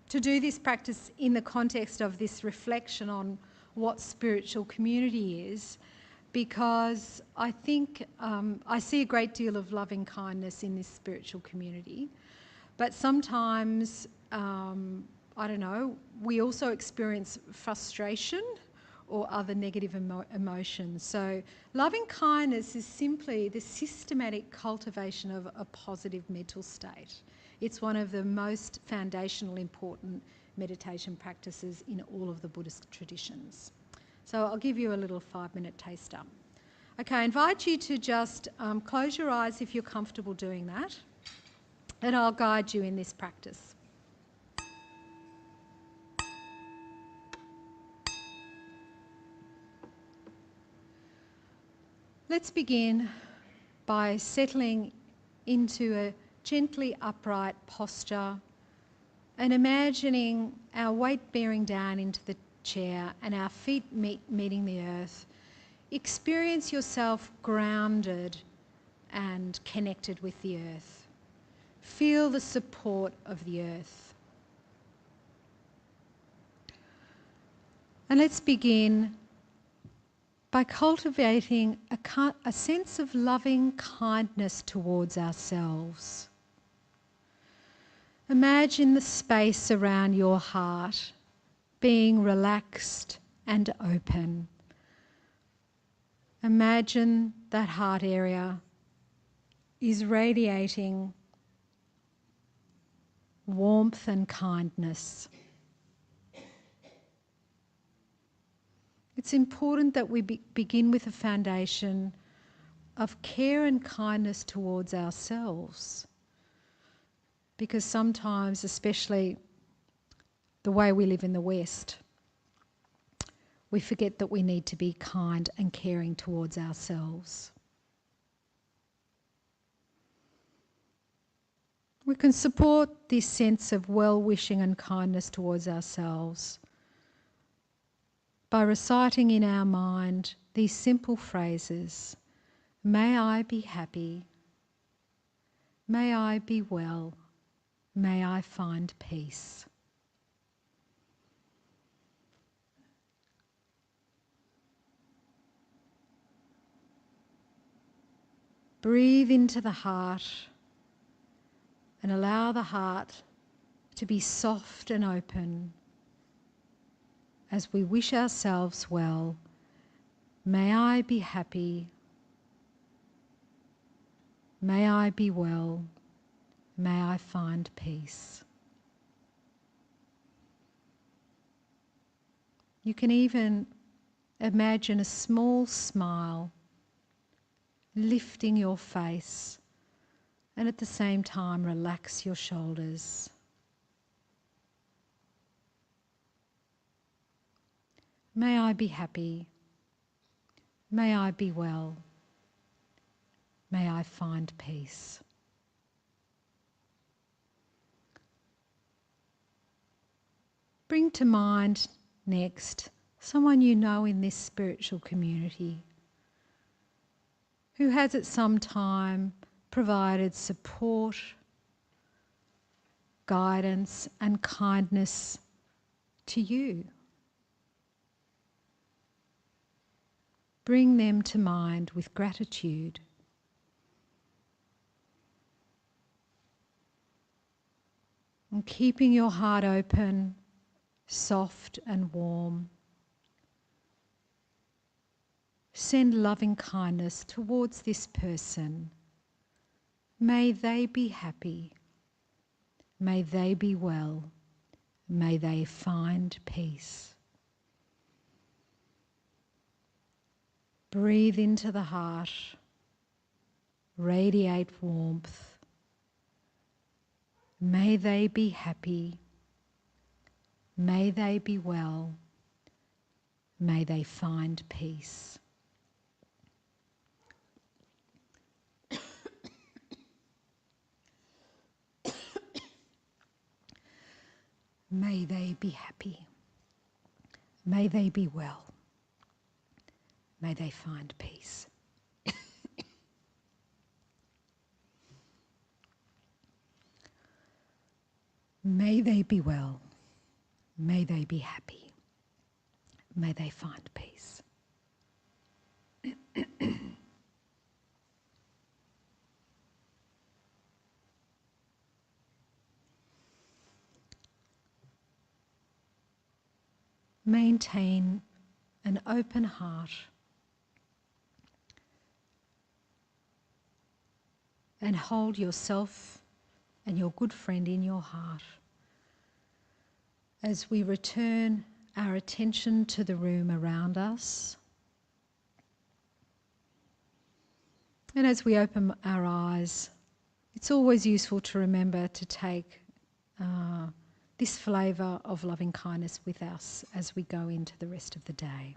S2: to do this practice in the context of this reflection on what spiritual community is, because I think I see a great deal of loving kindness in this spiritual community, but sometimes, I don't know, we also experience frustration or other negative emotions. So loving kindness is simply the systematic cultivation of a positive mental state. It's one of the most foundational, important meditation practices in all of the Buddhist traditions. So I'll give you a little 5-minute taster. Okay, I invite you to just close your eyes if you're comfortable doing that, and I'll guide you in this practice. Let's begin by settling into a gently upright posture and imagining our weight bearing down into the chair and our feet meeting the earth. Experience yourself grounded and connected with the earth. Feel the support of the earth. And let's begin by cultivating a sense of loving kindness towards ourselves. Imagine the space around your heart being relaxed and open. Imagine that heart area is radiating warmth and kindness. It's important that we begin with a foundation of care and kindness towards ourselves, because sometimes, especially the way we live in the West, we forget that we need to be kind and caring towards ourselves. We can support this sense of well-wishing and kindness towards ourselves by reciting in our mind these simple phrases: may I be happy, may I be well, may I find peace. Breathe into the heart and allow the heart to be soft and open as we wish ourselves well. May I be happy, may I be well, may I find peace. You can even imagine a small smile lifting your face, and at the same time relax your shoulders. May I be happy, may I be well, may I find peace. Bring to mind next someone you know in this spiritual community who has at some time provided support, guidance and kindness to you. Bring them to mind with gratitude. And keeping your heart open, soft and warm, send loving kindness towards this person. May they be happy. May they be well. May they find peace. Breathe into the heart. Radiate warmth. May they be happy. May they be well. May they find peace. May they be happy. May they be well. May they find peace. May they be well. May they be happy. May they find peace. Maintain an open heart and hold yourself and your good friend in your heart as we return our attention to the room around us. And as we open our eyes, it's always useful to remember to take this flavour of loving kindness with us as we go into the rest of the day.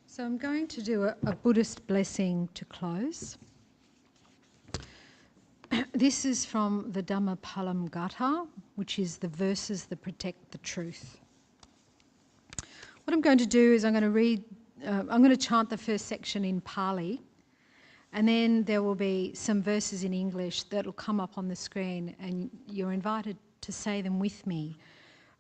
S2: So I'm going to do a Buddhist blessing to close. This is from the Dhammapalamgata, which is the verses that protect the truth. What I'm going to do is I'm going to chant the first section in Pali, and then there will be some verses in English that will come up on the screen, and you're invited to say them with me.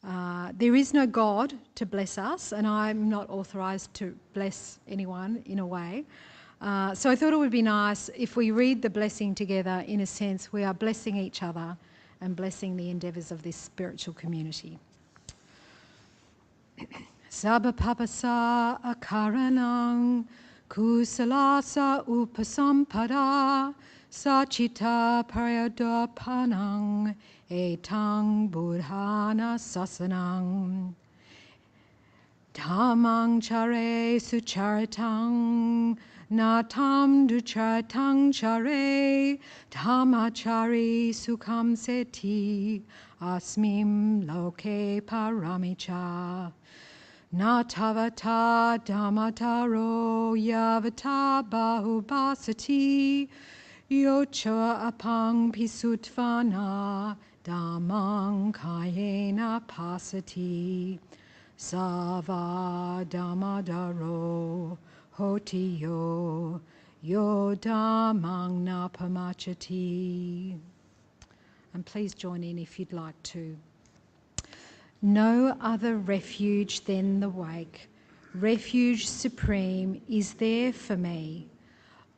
S2: There is no God to bless us, and I'm not authorised to bless anyone in a way. So I thought it would be nice if we read the blessing together. In a sense, we are blessing each other and blessing the endeavours of this spiritual community. Sabapapasa akaranang kusalasa upasampada sachita paryadopanang etang buddhana sasanang Dhammang chare sucharitang natam ducharitang chare dhammachari sukham seti asmim loke paramicha natavata dhammataro yavata bahubasati yocha apang pisutvana dhammang kayena pasati Sava Dhammadaro Hotiyo Yo Dhammang Napamachati. And please join in if you'd like to. No other refuge than the wake, refuge supreme is there for me.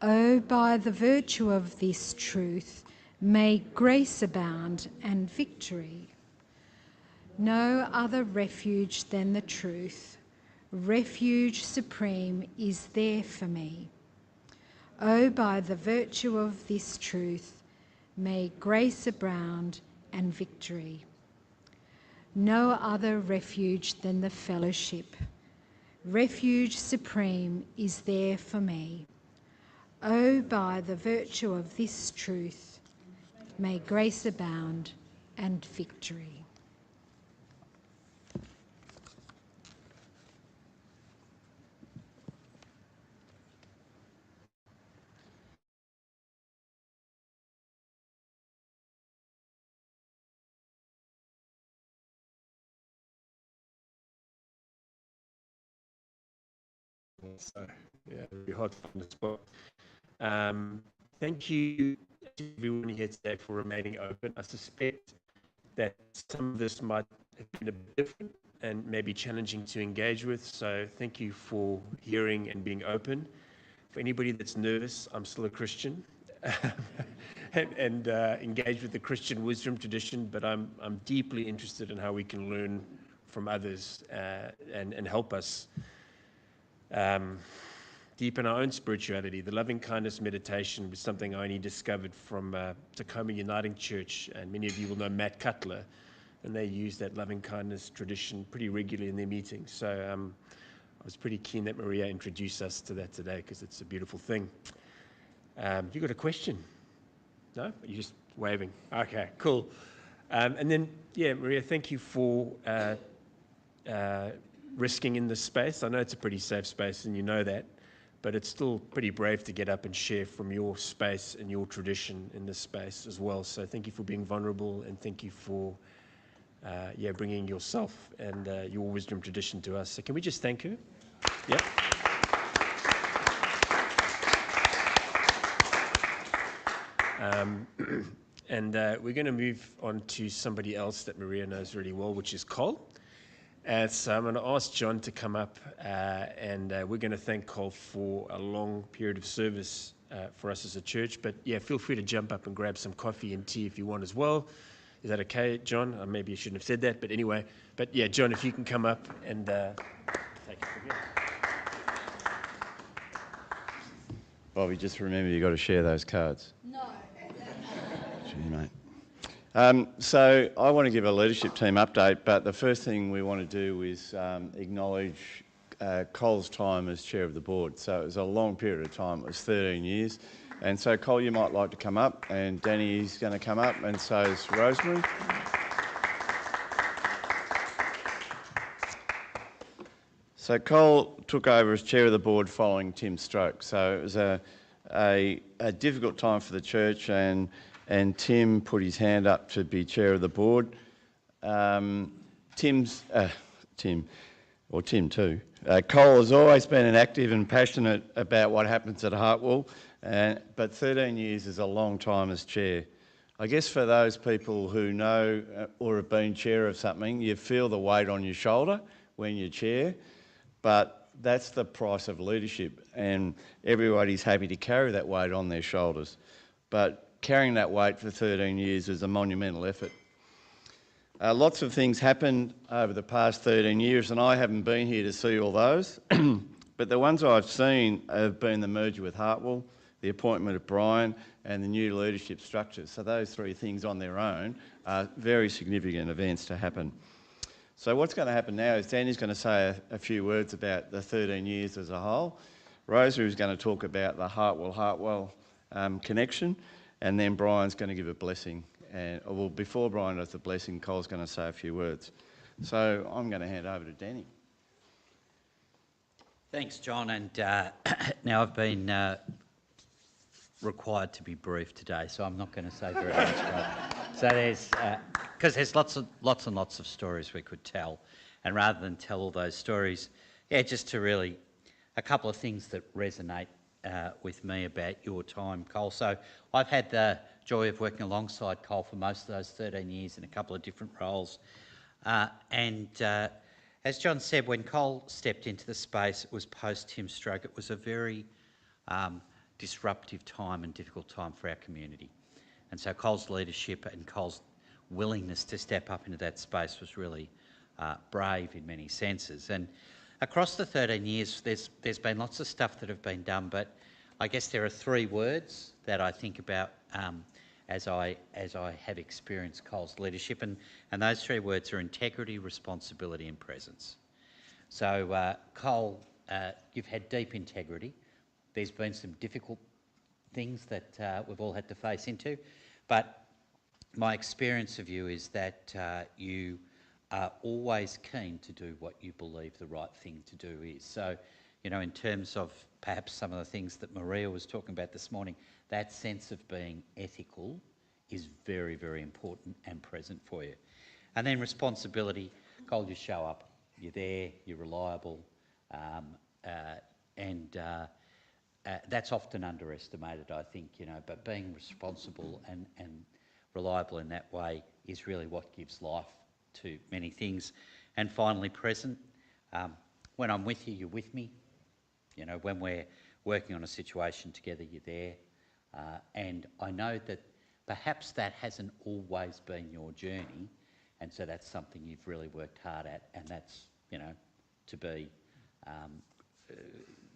S2: Oh, by the virtue of this truth, may grace abound and victory. No other refuge than the truth, refuge supreme is there for me. Oh, by the virtue of this truth, may grace abound and victory. No other refuge than the fellowship, refuge supreme is there for me. Oh, by the virtue of this truth, may grace abound and victory.
S1: So, yeah, very hard to find the spot. Thank you to everyone here today for remaining open. I suspect that some of this might have been a bit different and maybe challenging to engage with. So thank you for hearing and being open. For anybody that's nervous, I'm still a Christian and engage with the Christian wisdom tradition, but I'm deeply interested in how we can learn from others and help us deepen our own spirituality. The loving kindness meditation was something I only discovered from Tacoma Uniting Church, and many of you will know Matt Cutler, and they use that loving kindness tradition pretty regularly in their meetings. So I was pretty keen that Maria introduced us to that today because it's a beautiful thing. You got a question? No? You're just waving. Okay, cool. And then, yeah, Maria, thank you for risking in this space. I know it's a pretty safe space and you know that, but it's still pretty brave to get up and share from your space and your tradition in this space as well. So thank you for being vulnerable, and thank you for bringing yourself and your wisdom tradition to us. So can we just thank her? Yep. And we're going to move on to somebody else that Maria knows really well, which is Cole. So I'm going to ask John to come up, and we're going to thank Cole for a long period of service for us as a church. But yeah, feel free to jump up and grab some coffee and tea if you want as well. Is that okay, John? Maybe I shouldn't have said that, but anyway. But yeah, John, if you can come up and take it from here.
S4: Bobby, just remember you've got to share those cards.
S5: No.
S4: Gee, mate. So I want to give a leadership team update, but the first thing we want to do is acknowledge Cole's time as chair of the board. So it was a long period of time, it was 13 years. And so Cole, you might like to come up, and Danny's going to come up, and so is Rosemary. So Cole took over as chair of the board following Tim's stroke. So it was a difficult time for the church, and and Tim put his hand up to be chair of the board. Tim too. Cole has always been an active and passionate about what happens at Hartwell, but 13 years is a long time as chair. I guess for those people who know or have been chair of something, you feel the weight on your shoulder when you're chair, but that's the price of leadership, and everybody's happy to carry that weight on their shoulders. But carrying that weight for 13 years is a monumental effort. Lots of things happened over the past 13 years, and I haven't been here to see all those, but the ones I've seen have been the merger with Hartwell, the appointment of Brian, and the new leadership structure. So those three things on their own are very significant events to happen. So what's going to happen now is Danny's going to say a few words about the 13 years as a whole. Rosa is going to talk about the Hartwell connection, and then Brian's going to give a blessing. And well, before Brian does the blessing, Cole's going to say a few words. So I'm going to hand over to Danny.
S5: Thanks, John. And now I've been required to be brief today, so I'm not going to say very much. So there's, because there's lots and lots of stories we could tell, and rather than tell all those stories, just to really, a couple of things that resonate with me about your time, Cole. So I've had the joy of working alongside Cole for most of those 13 years in a couple of different roles. As John said, when Cole stepped into the space, it was post Tim's stroke. It was a very disruptive time and difficult time for our community. And so Cole's leadership and Cole's willingness to step up into that space was really brave in many senses. And across the 13 years, there's been lots of stuff that have been done, but I guess there are three words that I think about as I have experienced Cole's leadership, and those three words are integrity, responsibility and presence. So Cole, you've had deep integrity. There's been some difficult things that we've all had to face into, but my experience of you is that you are always keen to do what you believe the right thing to do is. So, you know, in terms of perhaps some of the things that Maria was talking about this morning, that sense of being ethical is very, very important and present for you. And then responsibility, Cole, you show up, you're there, you're reliable, and that's often underestimated, I think, you know, but being responsible and reliable in that way is really what gives life to many things. And finally, present. When I'm with you, you're with me. You know, when we're working on a situation together, you're there. And I know that perhaps that hasn't always been your journey, and so that's something you've really worked hard at, and that's, you know, to be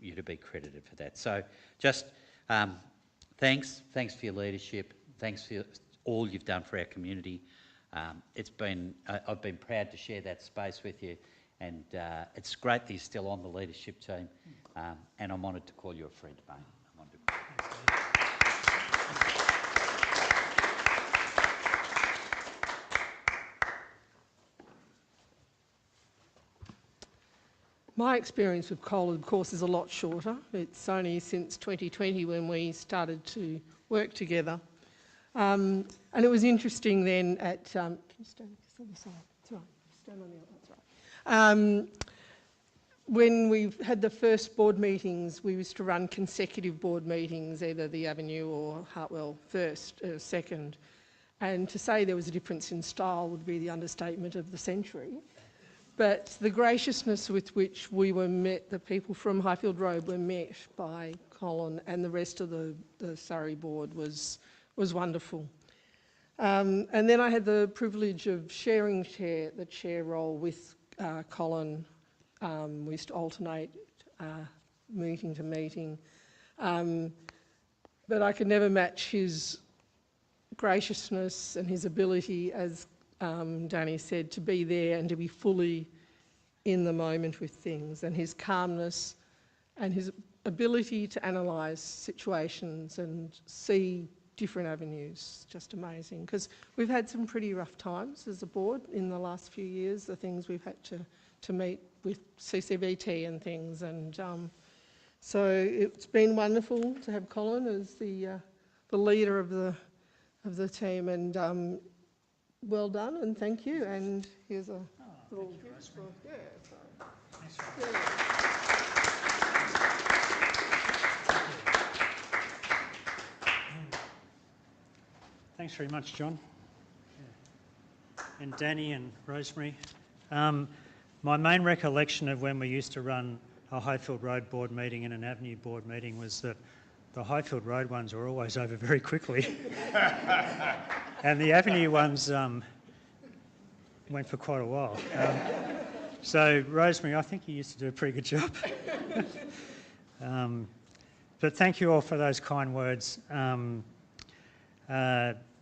S5: you to be credited for that. So just thanks for your leadership, thanks for all you've done for our community. It's been I've been proud to share that space with you, and it's great that you're still on the leadership team, and I'm honoured to call you a friend, mate. I'm honoured to...
S6: My experience with Cole, of course, is a lot shorter. It's only since 2020 when we started to work together. And it was interesting then at... can you stand on the side? That's right. Stand on the other, that's right. When we had the first board meetings, we used to run consecutive board meetings, either the Avenue or Hartwell first, second. And to say there was a difference in style would be the understatement of the century. But the graciousness with which we were met, the people from Highfield Road were met by Colin and the rest of the Surrey board was wonderful. And then I had the privilege of sharing the chair role with Colin. We used to alternate meeting to meeting. But I could never match his graciousness and his ability, as Danny said, to be there and to be fully in the moment with things, and his calmness and his ability to analyse situations and see different avenues. Just amazing, because we've had some pretty rough times as a board in the last few years, the things we've had to meet with CCBT and things, and so it's been wonderful to have Colin as the leader of the of the team, and well done and thank you. And here's a little gift for
S7: Thanks very much, John. And Danny and Rosemary. My main recollection of when we used to run a Highfield Road board meeting and an Avenue board meeting was that the Highfield Road ones were always over very quickly. And the Avenue ones went for quite a while. So, Rosemary, I think you used to do a pretty good job. But thank you all for those kind words.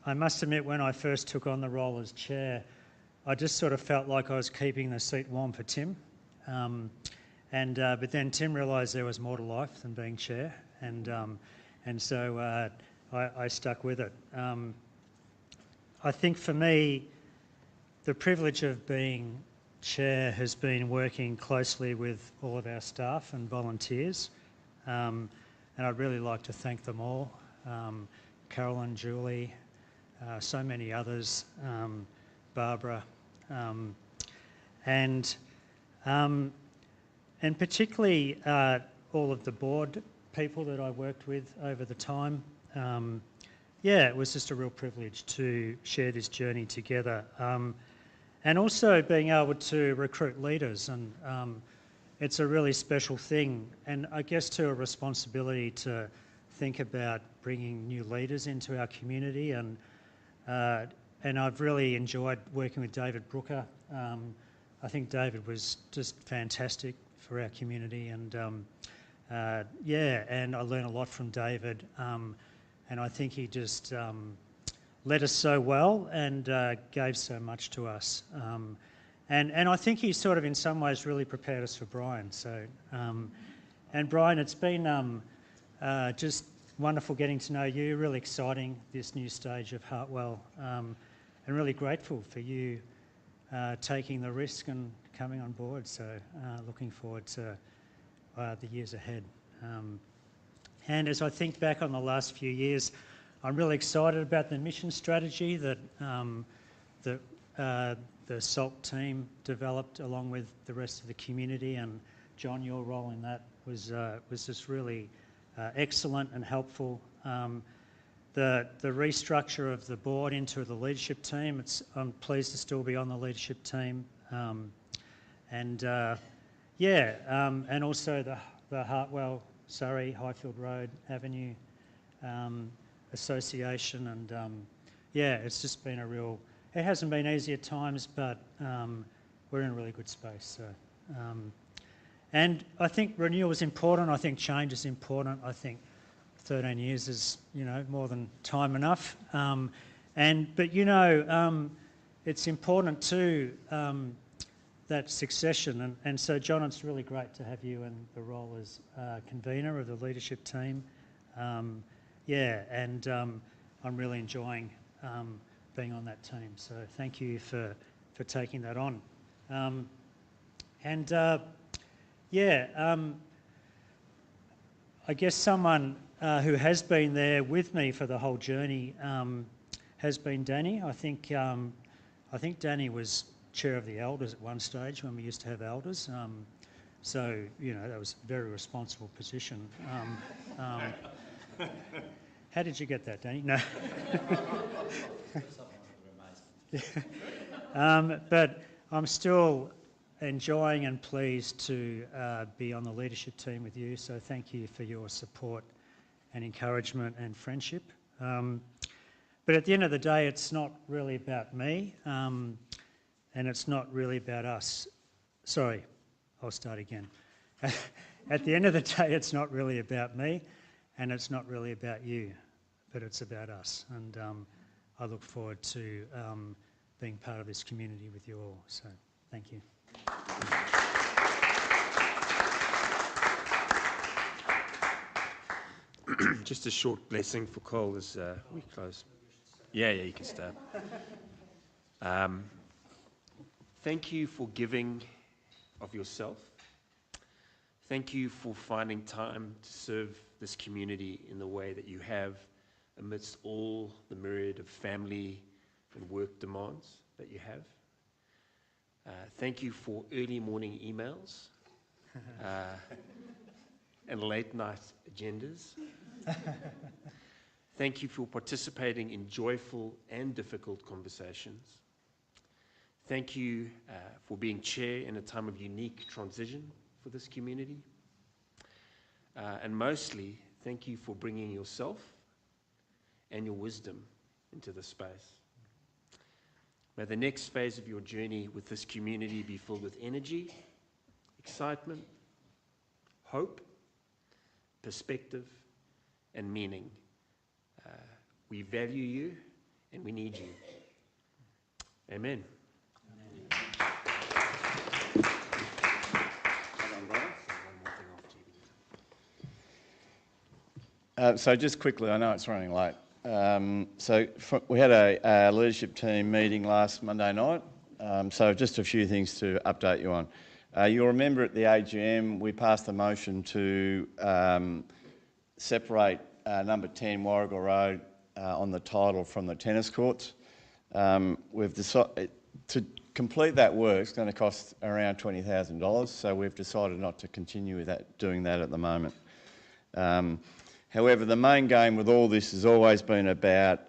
S7: I must admit, when I first took on the role as chair, I just sort of felt like I was keeping the seat warm for Tim. But then Tim realised there was more to life than being chair, and so I stuck with it. I think for me, the privilege of being chair has been working closely with all of our staff and volunteers, and I'd really like to thank them all. Carolyn, Julie, so many others, Barbara, and particularly all of the board people that I worked with over the time. It was just a real privilege to share this journey together, and also being able to recruit leaders, and it's a really special thing, and I guess to a responsibility to think about bringing new leaders into our community, and I've really enjoyed working with David Brooker. I think David was just fantastic for our community, and and I learned a lot from David, and I think he just led us so well and gave so much to us. And I think he sort of in some ways really prepared us for Brian. So, and Brian, it's been just wonderful getting to know you, really exciting, this new stage of Hartwell, and really grateful for you taking the risk and coming on board. So looking forward to the years ahead. And as I think back on the last few years, I'm really excited about the mission strategy that the SALT team developed along with the rest of the community, and John, your role in that was just really excellent and helpful. The restructure of the board into the leadership team, I'm pleased to still be on the leadership team, and also the Hartwell, Surrey, Highfield Road, Avenue Association, and it's just been it hasn't been easy at times, but we're in a really good space. So, and I think renewal is important. I think change is important. I think 13 years is, more than time enough. But it's important too, that succession. And so, John, it's really great to have you in the role as convener of the leadership team. I'm really enjoying being on that team. So thank you for taking that on. I guess someone who has been there with me for the whole journey has been Danny. I think Danny was chair of the elders at one stage when we used to have elders. So that was a very responsible position. How did you get that, Danny? No. But I'm still enjoying and pleased to be on the leadership team with you, so thank you for your support and encouragement and friendship. But at the end of the day, it's not really about me, and it's not really about us. Sorry, I'll start again. At the end of the day, it's not really about me, and it's not really about you, but it's about us. And I look forward to being part of this community with you all. So thank you.
S1: Just a short blessing for Cole as we close. Yeah, you can start. Thank you for giving of yourself. Thank you for finding time to serve this community in the way that you have amidst all the myriad of family and work demands that you have. Thank you for early morning emails and late night agendas. Thank you for participating in joyful and difficult conversations. Thank you for being chair in a time of unique transition for this community. And mostly, thank you for bringing yourself and your wisdom into this space. May the next phase of your journey with this community be filled with energy, excitement, hope, perspective, and meaning. We value you and we need you. Amen.
S4: So just quickly, I know it's running late. We had a leadership team meeting last Monday night. So just a few things to update you on. You'll remember at the AGM, we passed a motion to separate number 10 Warrigal Road on the title from the tennis courts. We've decided to complete that work. It's going to cost around $20,000. So we've decided not to continue with doing that at the moment. However, the main game with all this has always been about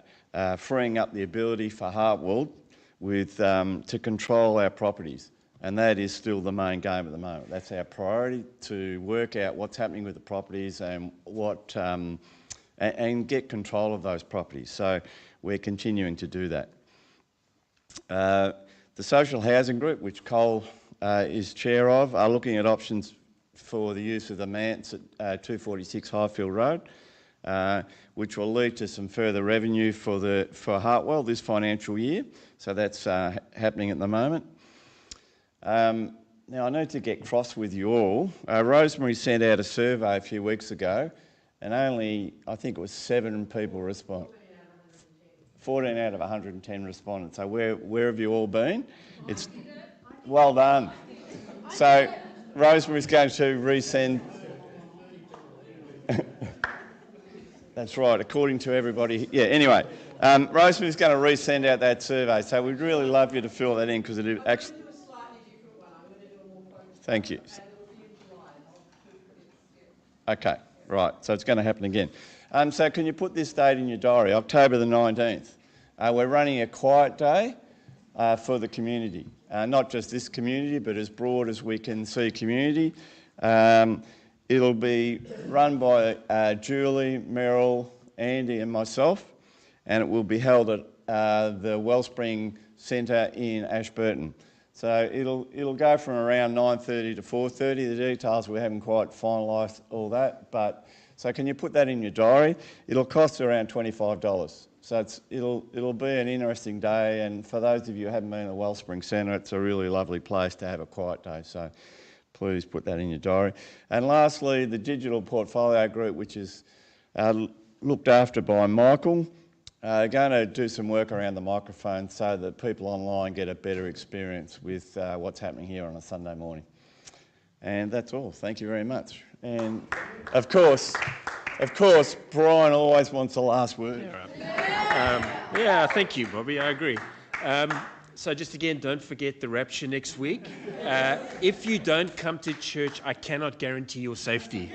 S4: freeing up the ability for Heartworld to control our properties. And that is still the main game at the moment. That's our priority, to work out what's happening with the properties and and get control of those properties. So we're continuing to do that. The social housing group, which Cole is chair of, are looking at options for the use of the manse at 246 Highfield Road, which will lead to some further revenue for Heartwell this financial year. So that's happening at the moment. Now I need to get cross with you all. Rosemary sent out a survey a few weeks ago, and only, I think it was 7 people respond. 14 out of 110 responded. So where have you all been? It's well done. So Rosemary's going to resend. That's right, according to everybody. Yeah, anyway, Rosemary's going to resend out that survey. So we'd really love you to fill that in because it actually. Thank you. Okay, right, so it's going to happen again. So can you put this date in your diary, October the 19th? We're running a quiet day for the community, not just this community, but as broad as we can see community. It'll be run by Julie, Meryl, Andy and myself, and it will be held at the Wellspring Centre in Ashburton. So it'll go from around 9:30 to 4:30. The details we haven't quite finalised all that, but so can you put that in your diary? It'll cost around $25. So it'll be an interesting day, and for those of you who haven't been to the Wellspring Centre, it's a really lovely place to have a quiet day. So please put that in your diary. And lastly, the digital portfolio group, which is looked after by Michael, going to do some work around the microphone so that people online get a better experience with what's happening here on a Sunday morning. And that's all. Thank you very much. And of course, Brian always wants the last word.
S1: Yeah, thank you, Bobby. I agree. So just again, don't forget the rapture next week. If you don't come to church, I cannot guarantee your safety.